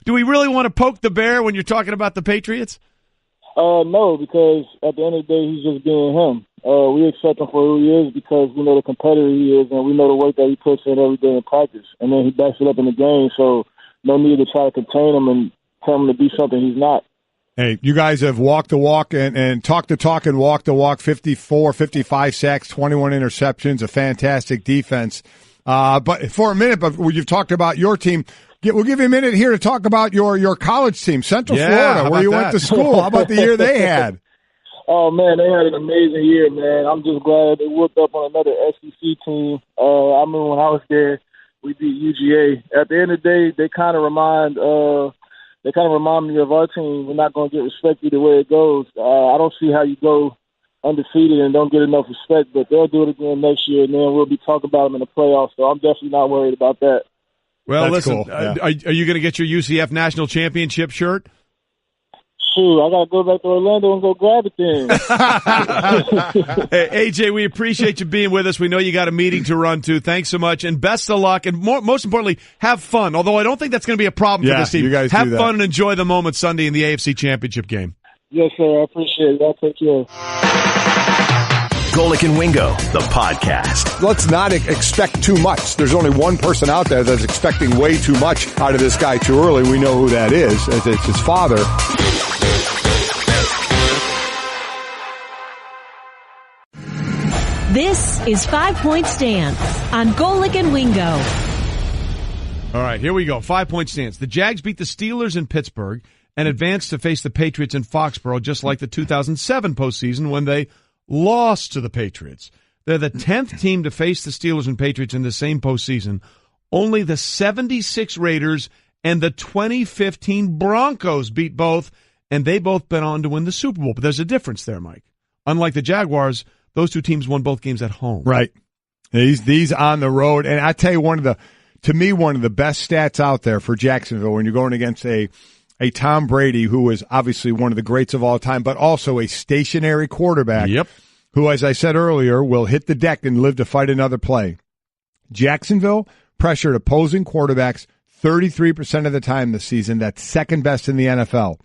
do we really want to poke the bear when you're talking about the Patriots? No, because at the end of the day, he's just being him. We accept him for who he is because we know the competitor he is, and we know the work that he puts in every day in practice. And then he backs it up in the game, so no need to try to contain him and tell him to be something he's not. Hey, you guys have walked the walk and talked the talk and walked the walk. 54, 55 sacks, 21 interceptions, a fantastic defense. But for a minute, you've talked about your team. We'll give you a minute here to talk about your college team, Central Florida, where you went to school. How about the year they had? Oh, man, they had an amazing year, man. I'm just glad they whooped up on another SEC team. I remember when I was there, we beat UGA. At the end of the day, they kind of remind me of our team. We're not going to get respect either way it goes. I don't see how you go undefeated and don't get enough respect, but they'll do it again next year, and then we'll be talking about them in the playoffs. So I'm definitely not worried about that. Well, That's listen, cool. Yeah. Are you going to get your UCF National Championship shirt? Shoot, I got to go back to Orlando and go grab it then. Hey, AJ, we appreciate you being with us. We know you got a meeting to run to. Thanks so much, and best of luck. And most importantly, have fun. Although I don't think that's going to be a problem for this team. You guys have fun and enjoy the moment Sunday in the AFC Championship game. Yes, sir. I appreciate it. I'll take care. Golic and Wingo, the podcast. Let's not expect too much. There's only one person out there that's expecting way too much out of this guy too early. We know who that is. It's his father. This is 5 Point Stance on Golic and Wingo. All right, here we go. 5 Point Stance. The Jags beat the Steelers in Pittsburgh and advanced to face the Patriots in Foxborough, just like the 2007 postseason when they lost to the Patriots. They're the 10th team to face the Steelers and Patriots in the same postseason. Only the 76 Raiders and the 2015 Broncos beat both, and they both been on to win the Super Bowl. But there's a difference there, Mike. Unlike the Jaguars, those two teams won both games at home. Right. These on the road. And I tell you, one of the best stats out there for Jacksonville when you're going against a Tom Brady, who is obviously one of the greats of all time, but also a stationary quarterback. Yep. Who, as I said earlier, will hit the deck and live to fight another play. Jacksonville pressured opposing quarterbacks 33% of the time this season. That's second best in the NFL.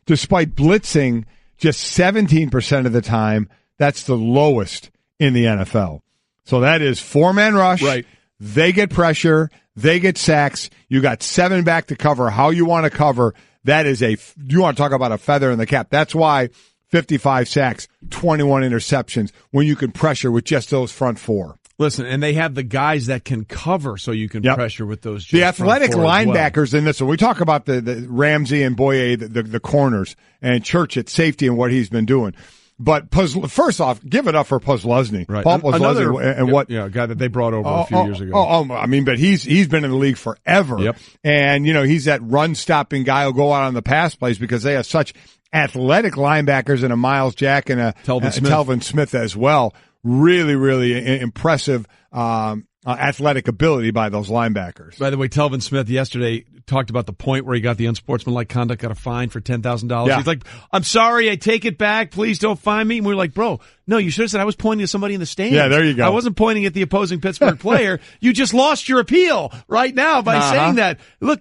Despite blitzing just 17% of the time, that's the lowest in the NFL. So that is four-man rush. Right. They get pressure. They get sacks. You got 7 back to cover how you want to cover. That is you want to talk about a feather in the cap. That's why 55 sacks, 21 interceptions, when you can pressure with just those front 4. Listen, and they have the guys that can cover so you can pressure with those. The athletic linebackers in this one. We talk about the Ramsey and Bouye, the corners, and Church at safety and what he's been doing. But first off, give it up for Posluszny. Right. Paul Posluszny, a guy that they brought over a few years ago. I mean, but he's been in the league forever. Yep. And, he's that run-stopping guy who'll go out on the pass plays because they have such athletic linebackers and a Miles Jack and a Telvin Smith as well. Really, really impressive athletic ability by those linebackers. By the way, Telvin Smith yesterday talked about the point where he got the unsportsmanlike conduct, got a fine for $10,000. Yeah. He's like, I'm sorry, I take it back. Please don't fine me. And we were like, bro, no, you should have said I was pointing to somebody in the stands. Yeah, there you go. I wasn't pointing at the opposing Pittsburgh player. You just lost your appeal right now by saying that. Look,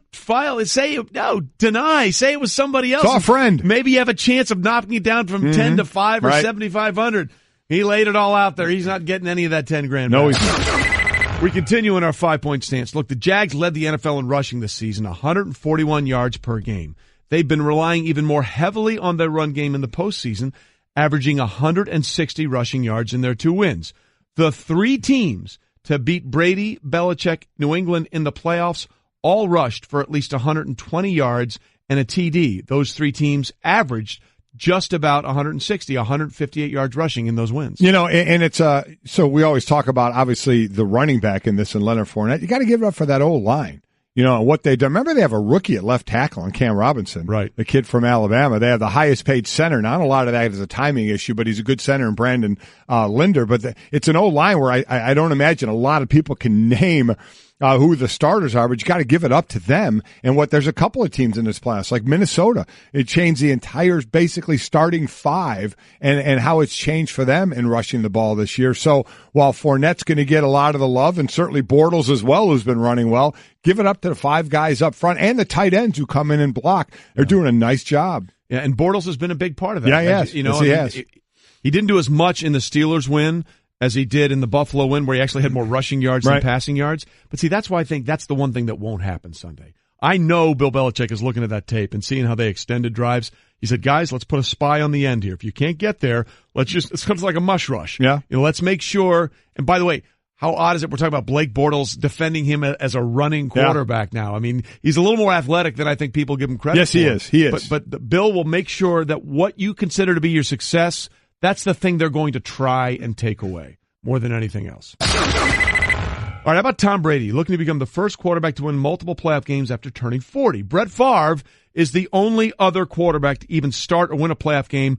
deny. Say it was somebody else. It's our friend. Maybe you have a chance of knocking it down from 10 to 5 or 7,500. He laid it all out there. He's not getting any of that 10 grand back. No, he's not. We continue in our 5 Point Stance. Look, the Jags led the NFL in rushing this season, 141 yards per game. They've been relying even more heavily on their run game in the postseason, averaging 160 rushing yards in their 2 wins. The 3 teams to beat Brady, Belichick, New England in the playoffs all rushed for at least 120 yards and a TD. Those 3 teams averaged just about 158 yards rushing in those wins. And it's so we always talk about, obviously, the running back in this and Leonard Fournette. You got to give it up for that old line. What they do. Remember, they have a rookie at left tackle on Cam Robinson, right? The kid from Alabama. They have the highest paid center. Not a lot of that is a timing issue, but he's a good center in Brandon Linder. But it's an old line where I don't imagine a lot of people can name who the starters are, but you got to give it up to them. And there's a couple of teams in this class, like Minnesota. It changed the entire, basically starting 5 and how it's changed for them in rushing the ball this year. So while Fournette's going to get a lot of the love, and certainly Bortles as well, who's been running well, give it up to the 5 guys up front and the tight ends who come in and block. They're doing a nice job. Yeah, and Bortles has been a big part of that. Yeah, yes. He has. He didn't do as much in the Steelers win as he did in the Buffalo win, where he actually had more rushing yards than passing yards. But see, that's why I think that's the one thing that won't happen Sunday. I know Bill Belichick is looking at that tape and seeing how they extended drives. He said, guys, let's put a spy on the end here. If you can't get there, it's kind of like a mush rush. Yeah. Let's make sure. And by the way, how odd is it? We're talking about Blake Bortles defending him as a running quarterback now. I mean, he's a little more athletic than I think people give him credit for. Yes, he is. But Bill will make sure that what you consider to be your success, that's the thing they're going to try and take away more than anything else. All right, how about Tom Brady, looking to become the first quarterback to win multiple playoff games after turning 40? Brett Favre is the only other quarterback to even start or win a playoff game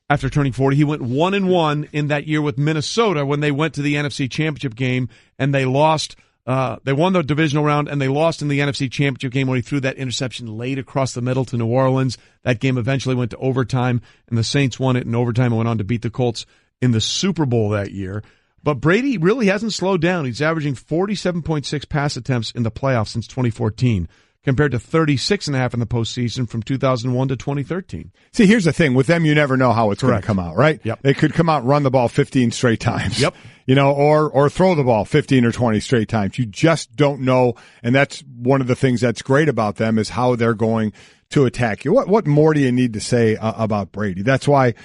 after turning 40. He went 1-1 in that year with Minnesota when they went to the NFC Championship game, and they lost. They won the divisional round, and they lost in the NFC Championship game when he threw that interception late across the middle to New Orleans. That game eventually went to overtime, and the Saints won it in overtime and went on to beat the Colts in the Super Bowl that year. But Brady really hasn't slowed down. He's averaging 47.6 pass attempts in the playoffs since 2014, compared to 36.5 in the postseason from 2001 to 2013. See, here's the thing. With them, you never know how it's going to come out, right? Yep. They could come out and run the ball 15 straight times. Yep. Or throw the ball 15 or 20 straight times. You just don't know, and that's one of the things that's great about them is how they're going to attack you. What more do you need to say about Brady? That's why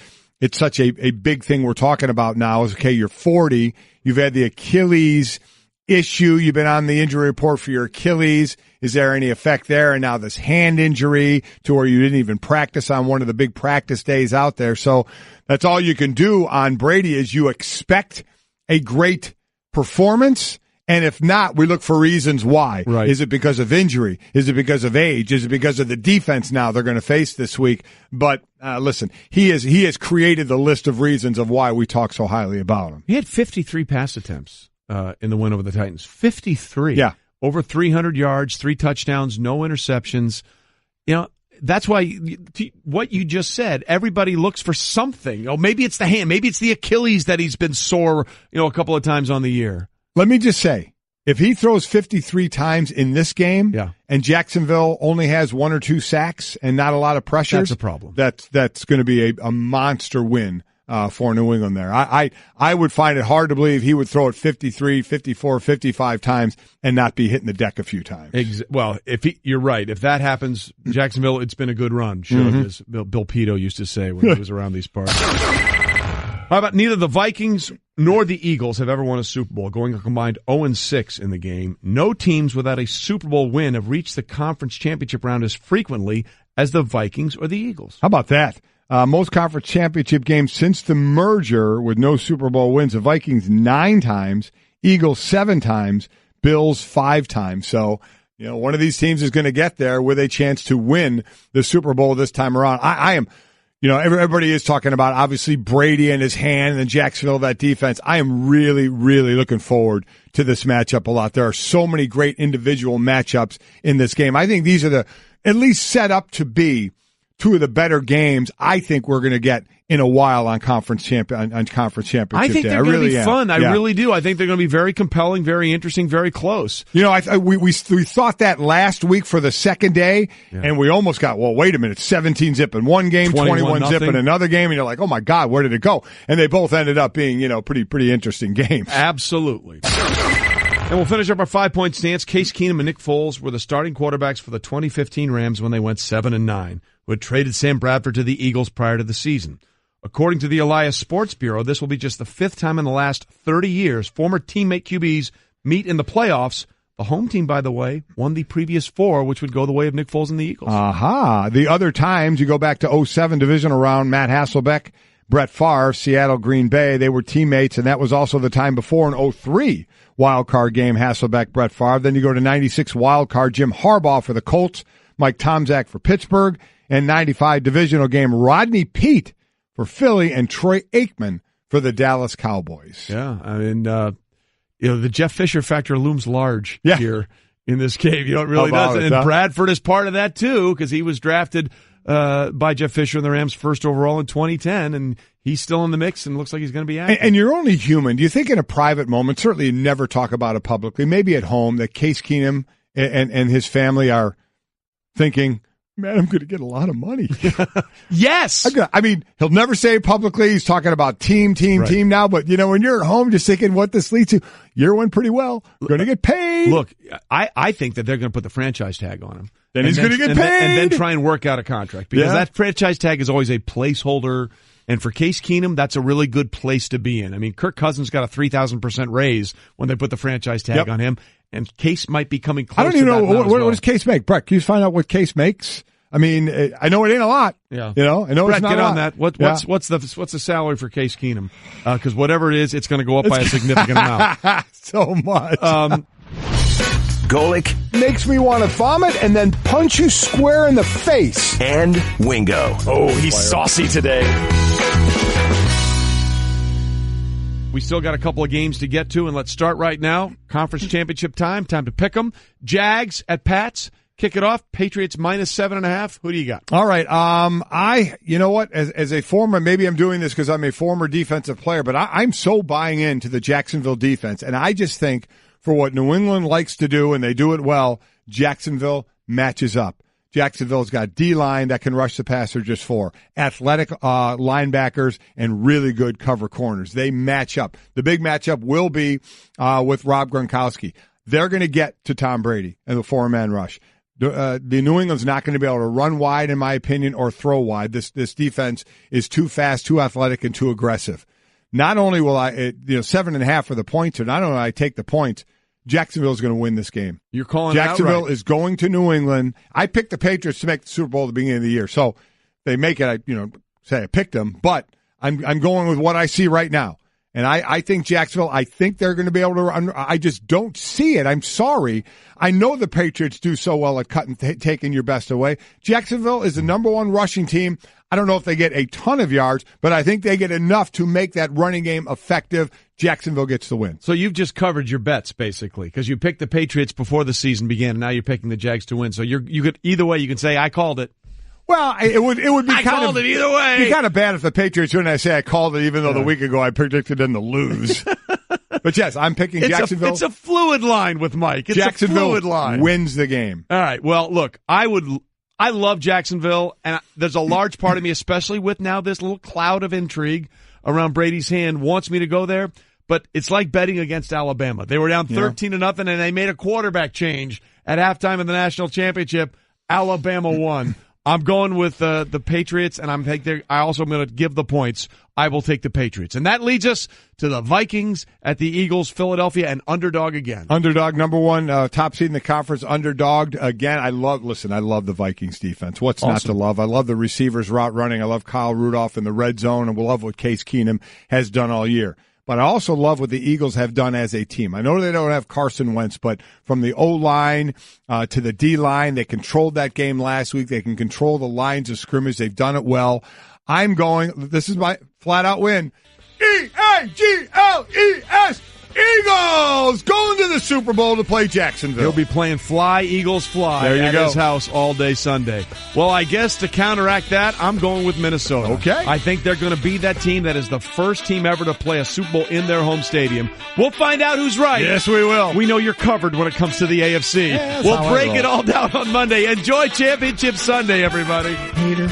it's such a big thing we're talking about now is, okay, you're 40, you've had the Achilles issue, you've been on the injury report for your Achilles. Is there any effect there? And now this hand injury to where you didn't even practice on one of the big practice days out there. So that's all you can do on Brady is you expect a great performance. And if not, we look for reasons why. Right. Is it because of injury? Is it because of age? Is it because of the defense now they're going to face this week? But listen, he has created the list of reasons of why we talk so highly about him. He had 53 pass attempts in the win over the Titans. 53. Yeah. Over 300 yards, 3 touchdowns, no interceptions. That's why what you just said, everybody looks for something. Maybe it's the hand. Maybe it's the Achilles that he's been sore, a couple of times on the year. Let me just say, if he throws 53 times in this game and Jacksonville only has 1 or 2 sacks and not a lot of pressures, that's a problem. That's going to be a monster win for New England there. I would find it hard to believe he would throw it 53, 54, 55 times and not be hitting the deck a few times. Well, you're right. If that happens, Jacksonville, it's been a good run. Sure, as Bill Pito used to say when he was around these parts. How about neither the Vikings nor the Eagles have ever won a Super Bowl, going a combined 0-6 in the game. No teams without a Super Bowl win have reached the conference championship round as frequently as the Vikings or the Eagles. How about that? Most conference championship games since the merger with no Super Bowl wins. The Vikings 9 times, Eagles 7 times, Bills 5 times. So, one of these teams is going to get there with a chance to win the Super Bowl this time around. I am, everybody is talking about obviously Brady and his hand and Jacksonville, that defense. I am really, really looking forward to this matchup a lot. There are so many great individual matchups in this game. I think these are at least set up to be 2 of the better games I think we're going to get in a while on conference championship I think day. they're going to be fun. I Yeah. really do. I think they're going to be very compelling, very interesting, very close. We thought that last week for the second day, and we almost got, wait a minute, 17 zip in one game, 21 zip in another game, and you're like, oh my God, where did it go? And they both ended up being, pretty interesting games. Absolutely. And we'll finish up our 5-point stance. Case Keenum and Nick Foles were the starting quarterbacks for the 2015 Rams when they went 7-9, who had traded Sam Bradford to the Eagles prior to the season. According to the Elias Sports Bureau, this will be just the 5th time in the last 30 years former teammate QBs meet in the playoffs. The home team, by the way, won the previous 4, which would go the way of Nick Foles and the Eagles. Aha. The other times, you go back to 2007 divisional round, Matt Hasselbeck, Brett Favre, Seattle, Green Bay, they were teammates, and that was also the time before in 2003 wild card game, Hasselbeck, Brett Favre. Then you go to 96 wild card, Jim Harbaugh for the Colts, Mike Tomczak for Pittsburgh, and 95 divisional game, Rodney Peete for Philly and Troy Aikman for the Dallas Cowboys. Yeah, I mean, the Jeff Fisher factor looms large here in this game. It really does. And Bradford is part of that, too, because he was drafted by Jeff Fisher and the Rams first overall in 2010, and he's still in the mix and looks like he's going to be active. And you're only human. Do you think in a private moment, certainly you never talk about it publicly, maybe at home, that Case Keenum and his family are thinking, man, I'm going to get a lot of money. Yes. I mean, he'll never say it publicly. He's talking about team now. But, when you're at home just thinking what this leads to, you're doing pretty well. Going to get paid. Look, I think that they're going to put the franchise tag on him. Then he's going to get paid. And then try and work out a contract. Because that franchise tag is always a placeholder. And for Case Keenum, that's a really good place to be in. I mean, Kirk Cousins got a 3,000% raise when they put the franchise tag on him. And Case might be coming close. I don't even know what does Case make. Brett, can you find out what Case makes? I mean, I know it ain't a lot. Yeah. I know Brett, it's not get a on lot. that. What's the salary for Case Keenum? Because whatever it is, it's going to go up by a significant amount. So much. Golic makes me want to vomit and then punch you square in the face. And Wingo. Oh, he's saucy today. We still got a couple of games to get to, and let's start right now. Conference championship time. Time to pick them. Jags at Pats. Kick it off. Patriots -7.5. Who do you got? All right. You know what? As a former, maybe I'm doing this because I'm a former defensive player, but I'm so buying into the Jacksonville defense, and I just think for what New England likes to do, and they do it well, Jacksonville matches up. Jacksonville's got D-line that can rush the passer just 4. Athletic linebackers and really good cover corners. They match up. The big matchup will be with Rob Gronkowski. They're going to get to Tom Brady and the 4-man rush. The New England's not going to be able to run wide, in my opinion, or throw wide. This defense is too fast, too athletic, and too aggressive. Not only will 7.5 for the points, or not only will I take the points, Jacksonville's going to win this game. You're calling Jacksonville it out, right? is going to New England. I picked the Patriots to make the Super Bowl at the beginning of the year, so they make it. I picked them, but I'm going with what I see right now, and I think Jacksonville. I think they're going to be able to run. I just don't see it. I'm sorry. I know the Patriots do so well at cutting, taking your best away. Jacksonville is the number 1 rushing team. I don't know if they get a ton of yards, but I think they get enough to make that running game effective. Jacksonville gets the win. So you've just covered your bets, basically, because you picked the Patriots before the season began, and now you're picking the Jags to win. So you could either way, you can say I called it. Well, it would be I called it either way. Be kind of bad if the Patriots win. I say I called it, even though the week ago I predicted them to lose. But yes, I'm picking Jacksonville. It's a fluid line with Mike. It's Jacksonville a fluid line. Wins the game. All right. Well, look, I love Jacksonville, and there's a large part of me, especially with now this little cloud of intrigue around Brady's hand, wants me to go there. But it's like betting against Alabama. They were down 13-0, and they made a quarterback change at halftime in the national championship. Alabama won. I'm going with the Patriots, and I also am going to give the points. I will take the Patriots. And that leads us to the Vikings at the Eagles, Philadelphia, and underdog again. Underdog, number 1, top seed in the conference, underdogged again. I love the Vikings defense. What's not to love? I love the receivers route running. I love Kyle Rudolph in the red zone, and we love what Case Keenum has done all year. But I also love what the Eagles have done as a team. I know they don't have Carson Wentz, but from the O-line to the D-line, they controlled that game last week. They can control the lines of scrimmage. They've done it well. This is my flat-out win. E-A-G-L-E-S, Eagles going to the Super Bowl to play Jacksonville. He'll be playing Fly, Eagles Fly at his house all day Sunday. Well, I guess to counteract that, I'm going with Minnesota. Okay. I think they're going to be that team that is the first team ever to play a Super Bowl in their home stadium. We'll find out who's right. Yes, we will. We know you're covered when it comes to the AFC. Yeah, we'll break it all down on Monday. Enjoy Championship Sunday, everybody. Peter.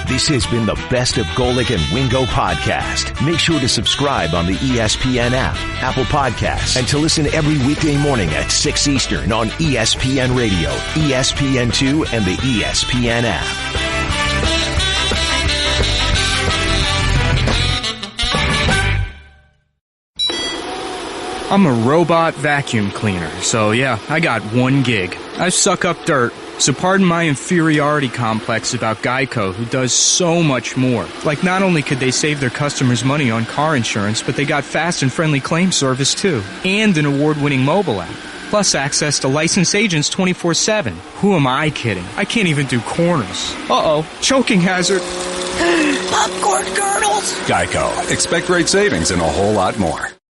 This has been the Best of Golic and Wingo podcast. Make sure to subscribe on the ESPN app, Apple Podcasts, and to listen every weekday morning at 6 Eastern on ESPN Radio, ESPN2, and the ESPN app. I'm a robot vacuum cleaner, so yeah, I got 1 gig. I suck up dirt. So pardon my inferiority complex about Geico, who does so much more. Like, not only could they save their customers money on car insurance, but they got fast and friendly claim service too. And an award-winning mobile app. Plus access to licensed agents 24/7. Who am I kidding? I can't even do corners. Uh-oh, choking hazard. Popcorn kernels. Geico. Expect great savings and a whole lot more.